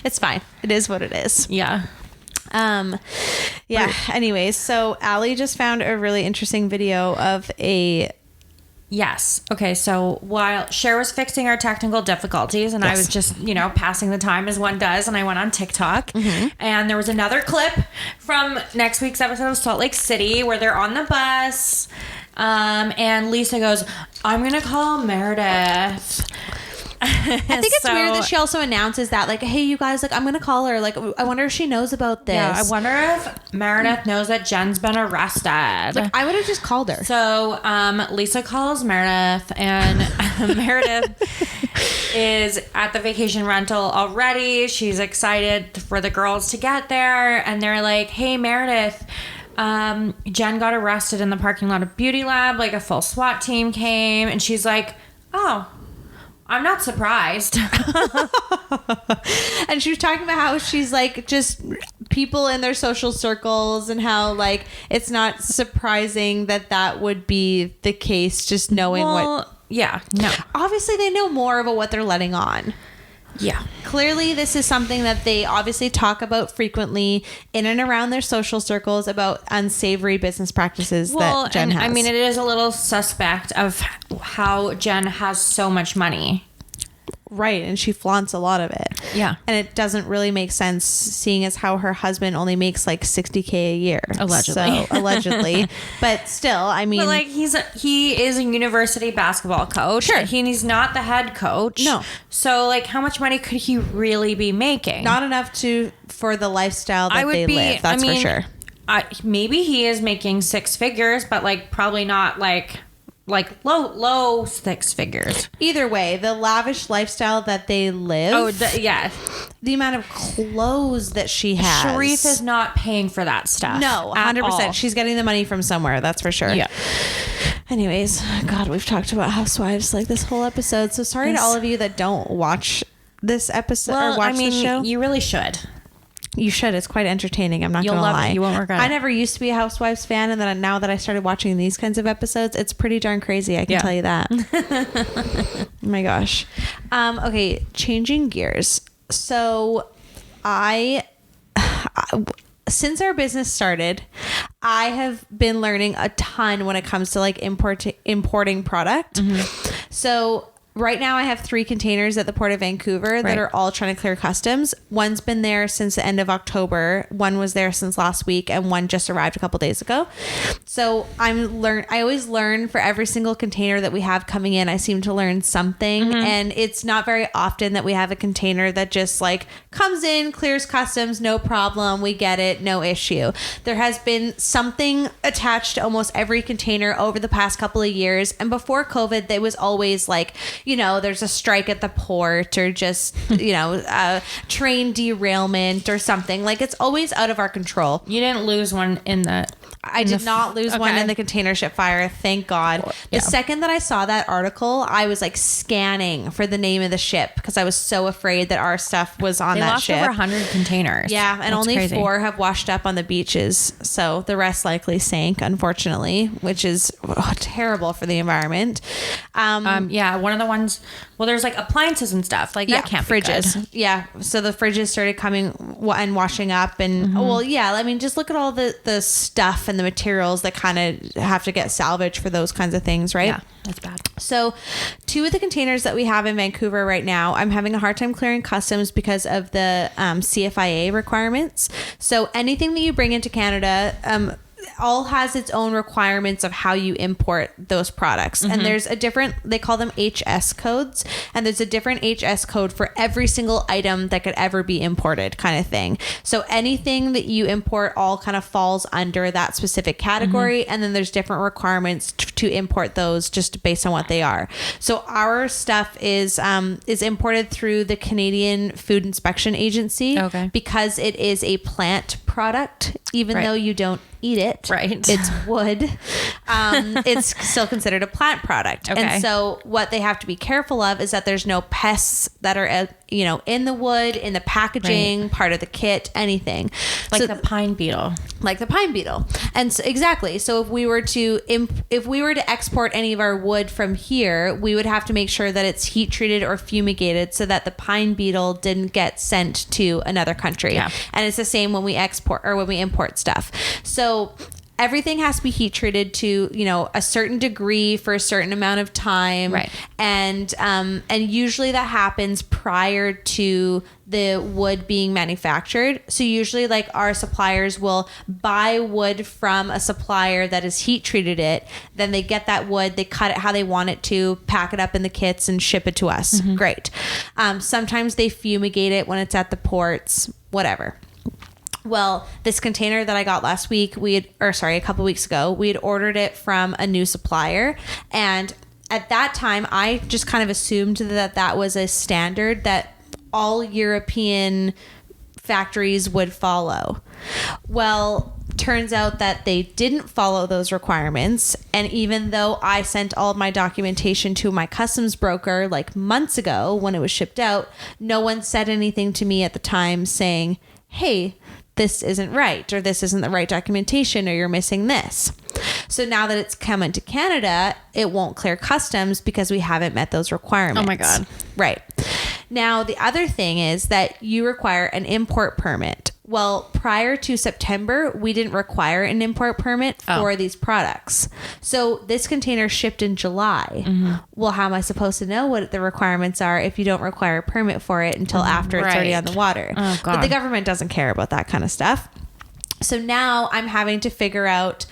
It's fine. It is what it is. Yeah. Yeah. Anyways, so Allie just found a really interesting video of a... Yes. Okay. So while Cher was fixing our technical difficulties and I was just, passing the time as one does, and I went on TikTok and there was another clip from next week's episode of Salt Lake City where they're on the bus. And Lisa goes, "I'm going to call Meredith." I think it's weird that she also announces that, like, hey, you guys, like, I'm gonna call her. Like, I wonder if she knows about this. Yeah, I wonder if Meredith knows that Jen's been arrested. Like, I would have just called her. So Lisa calls Meredith, and Meredith is at the vacation rental already. She's excited for the girls to get there, and they're like, hey, Meredith, Jen got arrested in the parking lot of Beauty Lab. Like, a full SWAT team came, and she's like, oh, I'm not surprised. And she was talking about how she's like just people in their social circles and how like it's not surprising that would be the case, just knowing what. Yeah, no. Obviously, they know more about what they're letting on. Yeah. Clearly, this is something that they obviously talk about frequently in and around their social circles about unsavory business practices that Jen has. I mean, it is a little suspect of how Jen has so much money. Right, and she flaunts a lot of it. Yeah. And it doesn't really make sense seeing as how her husband only makes like $60K a year. Allegedly. So, allegedly. But still, I mean... But like, he is a university basketball coach. Sure. He's not the head coach. No. So like, how much money could he really be making? Not enough for the lifestyle that they live. That's for sure. Maybe he is making six figures, but like probably not like low six figures. Either way, the lavish lifestyle that they live. Oh, yeah. The amount of clothes that she has. Sharif is not paying for that stuff. No, 100%. She's getting the money from somewhere. That's for sure. Yeah. Anyways, God, we've talked about housewives like this whole episode. So sorry to all of you that don't watch this episode or watch this show. You really should. You should. It's quite entertaining. I'm not going to lie. You'll love it. You won't regret it. I never used to be a Housewives fan, and then now that I started watching these kinds of episodes, it's pretty darn crazy. I can tell you that. Oh my gosh. Okay, changing gears. So since our business started, I have been learning a ton when it comes to like importing product. So right now I have 3 containers at the Port of Vancouver that are all trying to clear customs. One's been there since the end of October. One was there since last week, and one just arrived a couple days ago. So I always learn for every single container that we have coming in. I seem to learn something, and it's not very often that we have a container that just like comes in, clears customs, no problem. We get it, no issue. There has been something attached to almost every container over the past couple of years. And before COVID, there was always like, there's a strike at the port or just, a train derailment or something. Like, it's always out of our control. You didn't lose one in the... I did not lose one in the container ship fire. Thank God. The second that I saw that article, I was like scanning for the name of the ship because I was so afraid that our stuff was on that ship. They lost over 100 containers. Yeah, and That's only crazy. 4 have washed up on the beaches. So the rest likely sank, unfortunately, which is terrible for the environment. Yeah, one of the ones... Well, there's like appliances and stuff. Like, that can't be fridges. good. Yeah, so the fridges started coming and washing up. And, just look at all the stuff and the materials that kind of have to get salvaged for those kinds of things, right? Yeah, that's bad. So 2 of the containers that we have in Vancouver right now, I'm having a hard time clearing customs because of the CFIA requirements. So anything that you bring into Canada... all has its own requirements of how you import those products. And there's a different, they call them HS codes. And there's a different HS code for every single item that could ever be imported, kind of thing. So anything that you import all kind of falls under that specific category. And then there's different requirements to import those just based on what they are. So our stuff is imported through the Canadian Food Inspection Agency. Okay. Because it is a plant product, even though you don't eat it. Right. It's wood. It's still considered a plant product. Okay. And so what they have to be careful of is that there's no pests that are, in the wood, in the packaging, part of the kit, anything. Like the pine beetle. Like the pine beetle. And so, exactly. So if we were to export any of our wood from here, we would have to make sure that it's heat treated or fumigated so that the pine beetle didn't get sent to another country. Yeah. And it's the same when we export or when we import stuff. So everything has to be heat treated to, a certain degree for a certain amount of time. Right. And usually that happens prior to the wood being manufactured. So usually like our suppliers will buy wood from a supplier that has heat treated it. Then they get that wood, they cut it how they want it to, pack it up in the kits and ship it to us. Great. Sometimes they fumigate it when it's at the ports, whatever. Well, this container that I got last week, a couple weeks ago, we had ordered it from a new supplier. And at that time, I just kind of assumed that was a standard that all European factories would follow. Well, turns out that they didn't follow those requirements. And even though I sent all of my documentation to my customs broker like months ago when it was shipped out, no one said anything to me at the time saying, hey, this isn't right, or this isn't the right documentation, or you're missing this. So now that it's come into Canada, it won't clear customs because we haven't met those requirements. Oh my God. Right. Now, the other thing is that you require an import permit. Well, prior to September, we didn't require an import permit for these products. So this container shipped in July. Well, how am I supposed to know what the requirements are if you don't require a permit for it until after it's already on the water? Oh, God. But the government doesn't care about that kind of stuff. So now I'm having to figure out,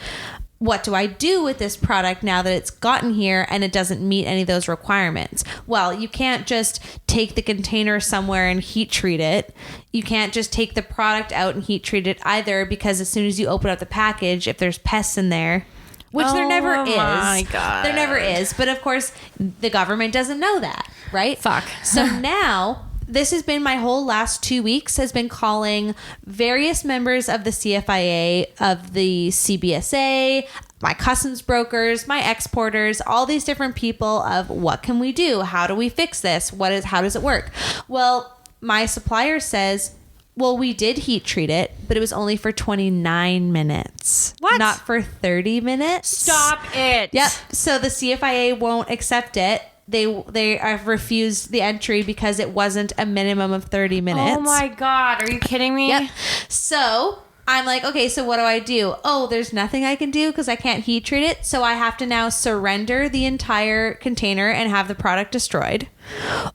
what do I do with this product now that it's gotten here and it doesn't meet any of those requirements? Well, you can't just take the container somewhere and heat treat it. You can't just take the product out and heat treat it either, because as soon as you open up the package, if there's pests in there, which there never is. Oh my God. There never is. But of course, the government doesn't know that, right? Fuck. So now, this has been my whole last 2 weeks, has been calling various members of the CFIA, of the CBSA, my customs brokers, my exporters, all these different people of what can we do? How do we fix this? How does it work? Well, my supplier says, well, we did heat treat it, but it was only for 29 minutes. What? Not for 30 minutes. Stop it. Yep. So the CFIA won't accept it. They have refused the entry because it wasn't a minimum of 30 minutes. Oh my God. Are you kidding me? Yep. So I'm like, okay, so what do I do? Oh, there's nothing I can do because I can't heat treat it. So I have to now surrender the entire container and have the product destroyed.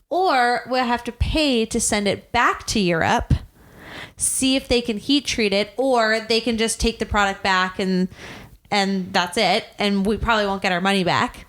Or we'll have to pay to send it back to Europe, see if they can heat treat it, or they can just take the product back and that's it. And we probably won't get our money back.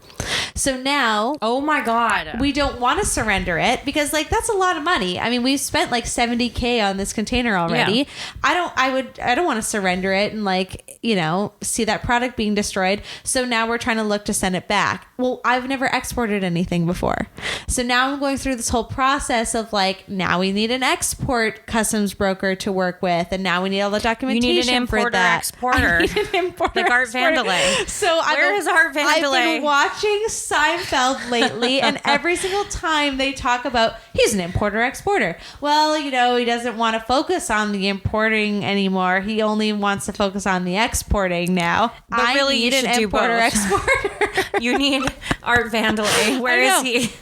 So now, oh my God, we don't want to surrender it because that's a lot of money. I mean, we've spent like $70,000 on this container already. Yeah. I don't want to surrender it and see that product being destroyed. So now we're trying to look to send it back. Well, I've never exported anything before. So now I'm going through this whole process of now we need an export customs broker to work with. And now we need all the documentation. You need an importer for that. Exporter. I need an importer like Art exporter. Vandelay. So where is Art Vandelay? I've been watching Seinfeld lately, and every single time they talk about he's an importer exporter. Well, he doesn't want to focus on the importing anymore. He only wants to focus on the exporting now. But really, need you should an do importer both. exporter. You need Art Vandelay. Where is he?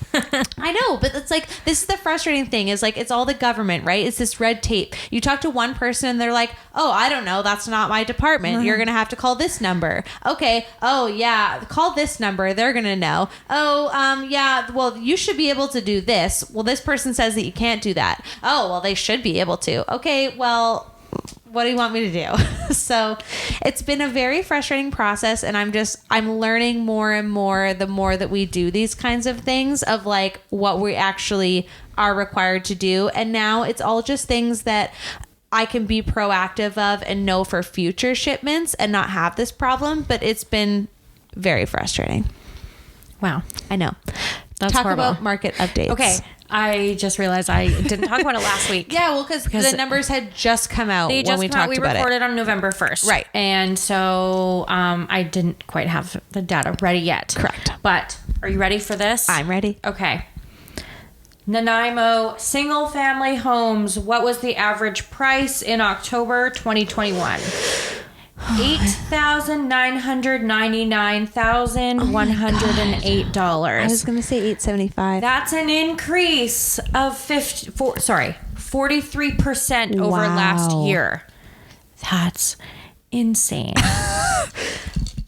I know, but it's this is the frustrating thing is it's all the government, right? It's this red tape. You talk to one person and they're like, oh, I don't know. That's not my department. You're going to have to call this number. Okay. Oh yeah. Call this number. They're going to know. Oh, yeah. Well, you should be able to do this. Well, this person says that you can't do that. Oh, well, they should be able to. Okay. Well, what do you want me to do? So it's been a very frustrating process, and I'm learning more and more the more that we do these kinds of things of like what we actually are required to do. And now it's all just things that I can be proactive of and know for future shipments and not have this problem. But it's been very frustrating. Wow. I know. That's Talk horrible. about market updates. Okay. I just realized I didn't talk about it last week. Yeah, well, because the numbers had just come out when we talked about it. We recorded on November 1st. Right. And so I didn't quite have the data ready yet. Correct. But are you ready for this? I'm ready. Okay. Nanaimo single family homes. What was the average price in October 2021? $8,999,108. I was going to say $875. That's an increase of 43% over last year. That's insane.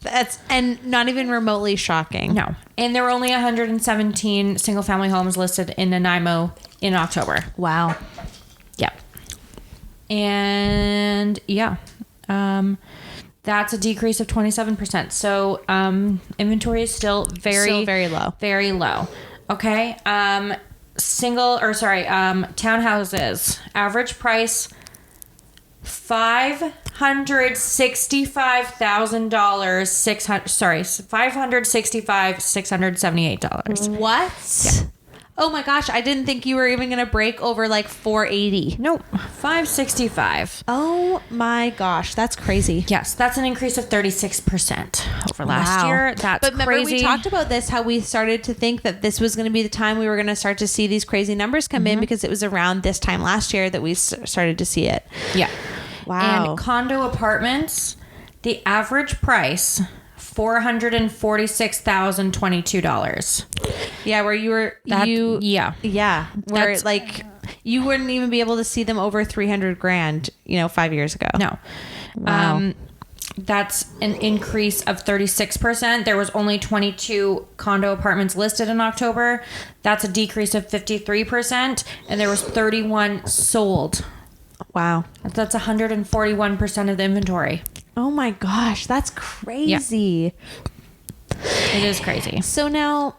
That's and not even remotely shocking. No. And there were only 117 single family homes listed in Nanaimo in October. Wow. Yep. And yeah. That's a decrease of 27%. So inventory is still very low. Very low. Okay. Townhouses. Average price $678. What? Yeah. Oh my gosh, I didn't think you were even going to break over like 480. Nope. 565. Oh my gosh, that's crazy. Yes, that's an increase of 36% over last year. That's But remember, crazy. we talked about this, how we started to think that this was going to be the time we were going to start to see these crazy numbers come in because it was around this time last year that we started to see it. Yeah. Wow. And condo apartments, the average price, $446,022. Yeah, where you were where That's, like you wouldn't even be able to see them over 300 grand, 5 years ago. No. Wow. That's an increase of 36%. There was only 22 condo apartments listed in October. That's a decrease of 53%, and there was 31 sold. Wow. That's 141% of the inventory. Oh my gosh, that's crazy. Yeah. It is crazy. So now,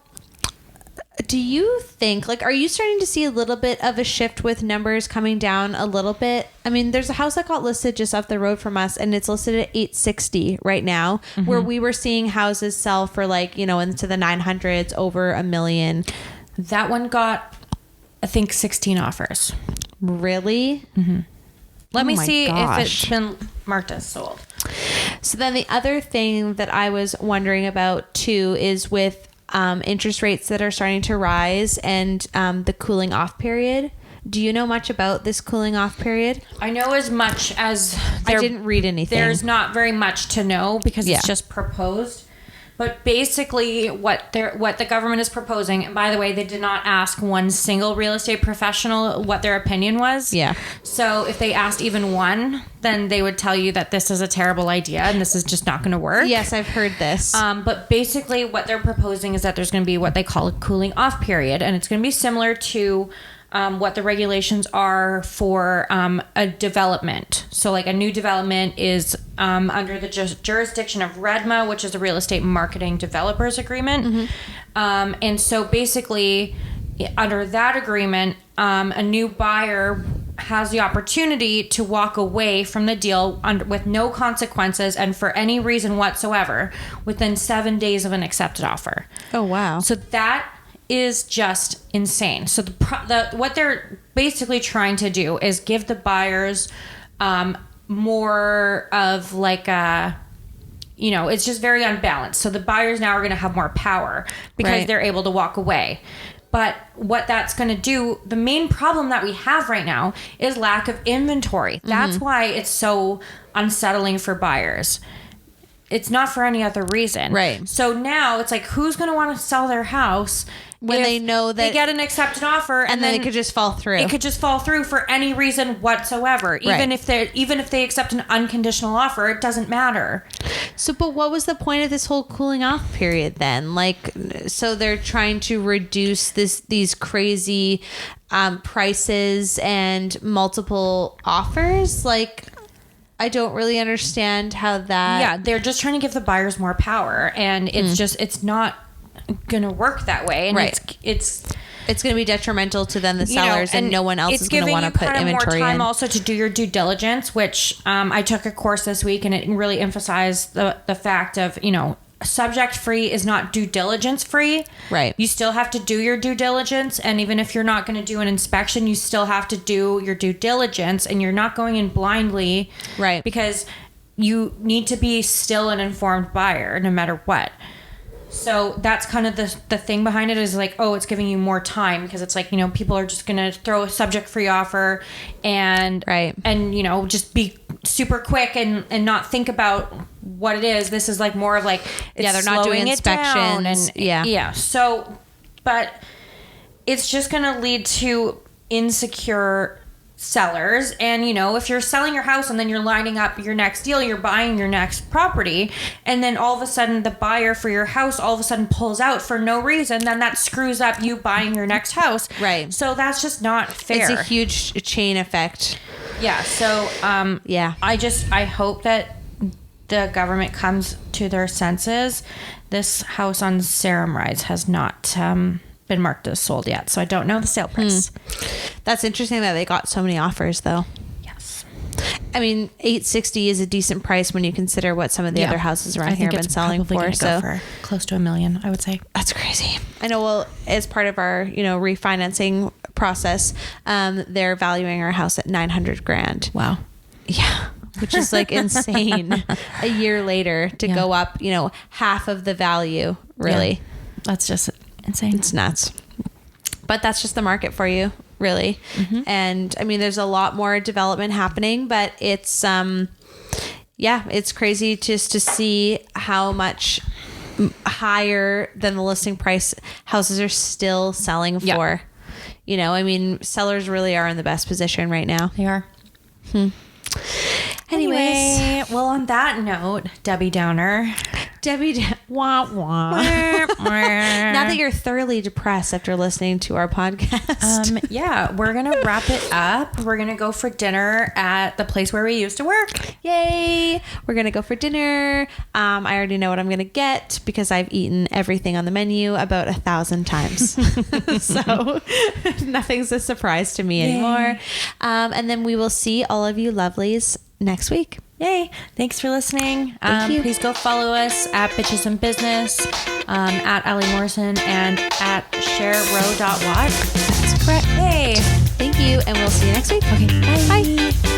do you think, are you starting to see a little bit of a shift with numbers coming down a little bit? I mean, there's a house that got listed just up the road from us, and it's listed at $860 right now, where we were seeing houses sell for into the 900s, over $1 million. That one got, I think, 16 offers. Really? Mm-hmm. Let me see gosh. if it's been marked as sold. So then the other thing that I was wondering about too is with interest rates that are starting to rise and the cooling off period. Do you know much about this cooling off period? I know as much as I didn't read anything. There's not very much to know because it's just proposed. But basically what the government is proposing, and by the way, they did not ask one single real estate professional what their opinion was. Yeah. So if they asked even one, then they would tell you that this is a terrible idea and this is just not going to work. Yes, I've heard this. But basically what they're proposing is that there's going to be what they call a cooling off period, and it's going to be similar to what the regulations are for a development. So like a new development is under the jurisdiction of RHDMA, which is a real estate marketing developers agreement. Mm-hmm. And so basically under that agreement, a new buyer has the opportunity to walk away from the deal with no consequences and for any reason whatsoever within 7 days of an accepted offer. Oh, wow. So that is just insane. So what they're basically trying to do is give the buyers more of like a, it's just very unbalanced. So the buyers now are going to have more power because they're able to walk away. But what that's going to do, the main problem that we have right now is lack of inventory. That's why it's so unsettling for buyers. It's not for any other reason. Right. So now it's like, who's going to want to sell their house when they know that they get an accepted offer and then it could just fall through? It could just fall through for any reason whatsoever. Even if they accept an unconditional offer, it doesn't matter. So, but what was the point of this whole cooling off period then? So they're trying to reduce these crazy prices and multiple offers? I don't really understand how that. Yeah, they're just trying to give the buyers more power, and it's just it's not gonna work that way. And it's going to be detrimental to then the sellers, and no one else is going to want to put inventory in. It's giving you more time also to do your due diligence, which I took a course this week, and it really emphasized the fact of, subject free is not due diligence free. Right. You still have to do your due diligence, and even if you're not going to do an inspection, you still have to do your due diligence, and you're not going in blindly. Right. Because you need to be still an informed buyer no matter what. So that's kind of the thing behind it is like, oh, it's giving you more time, because it's like, people are just going to throw a subject free offer and just be super quick and not think about what it is. This is like more of like, they're not doing inspections. So, but it's just going to lead to insecure sellers. And if you're selling your house and then you're lining up your next deal, you're buying your next property, and then all of a sudden the buyer for your house all of a sudden pulls out for no reason, then that screws up you buying your next house. Right. So that's just not fair. It's a huge chain effect. Yeah. So I hope that the government comes to their senses. This house on Sarum Rise has not been marked as sold yet, so I don't know the sale price. That's interesting that they got so many offers, though. Yes. I mean, $860 is a decent price when you consider what some of the other houses around here have been selling for. So go for close to $1 million, I would say. That's crazy. I know. Well, as part of our refinancing process, they're valuing our house at $900,000. Wow. Yeah. Which is like insane. A year later to go up, half of the value. Really, that's just insane. It's nuts. But that's just the market for you, really. And I mean, there's a lot more development happening, but it's it's crazy just to see how much higher than the listing price houses are still selling for. I mean, sellers really are in the best position right now. They are. Anyway, well, on that note, Debbie Downer. Wah, wah. Now that you're thoroughly depressed after listening to our podcast. We're going to wrap it up. We're going to go for dinner at the place where we used to work. Yay. We're going to go for dinner. I already know what I'm going to get because I've eaten everything on the menu about 1,000 times. So nothing's a surprise to me anymore. And then we will see all of you lovelies next week. Yay. Thanks for listening. Thank you. Please go follow us at Bitches in Business, at Allie Morrison, and at sharerow.wat. That's correct. Hey. Thank you. And we'll see you next week. Okay. Bye.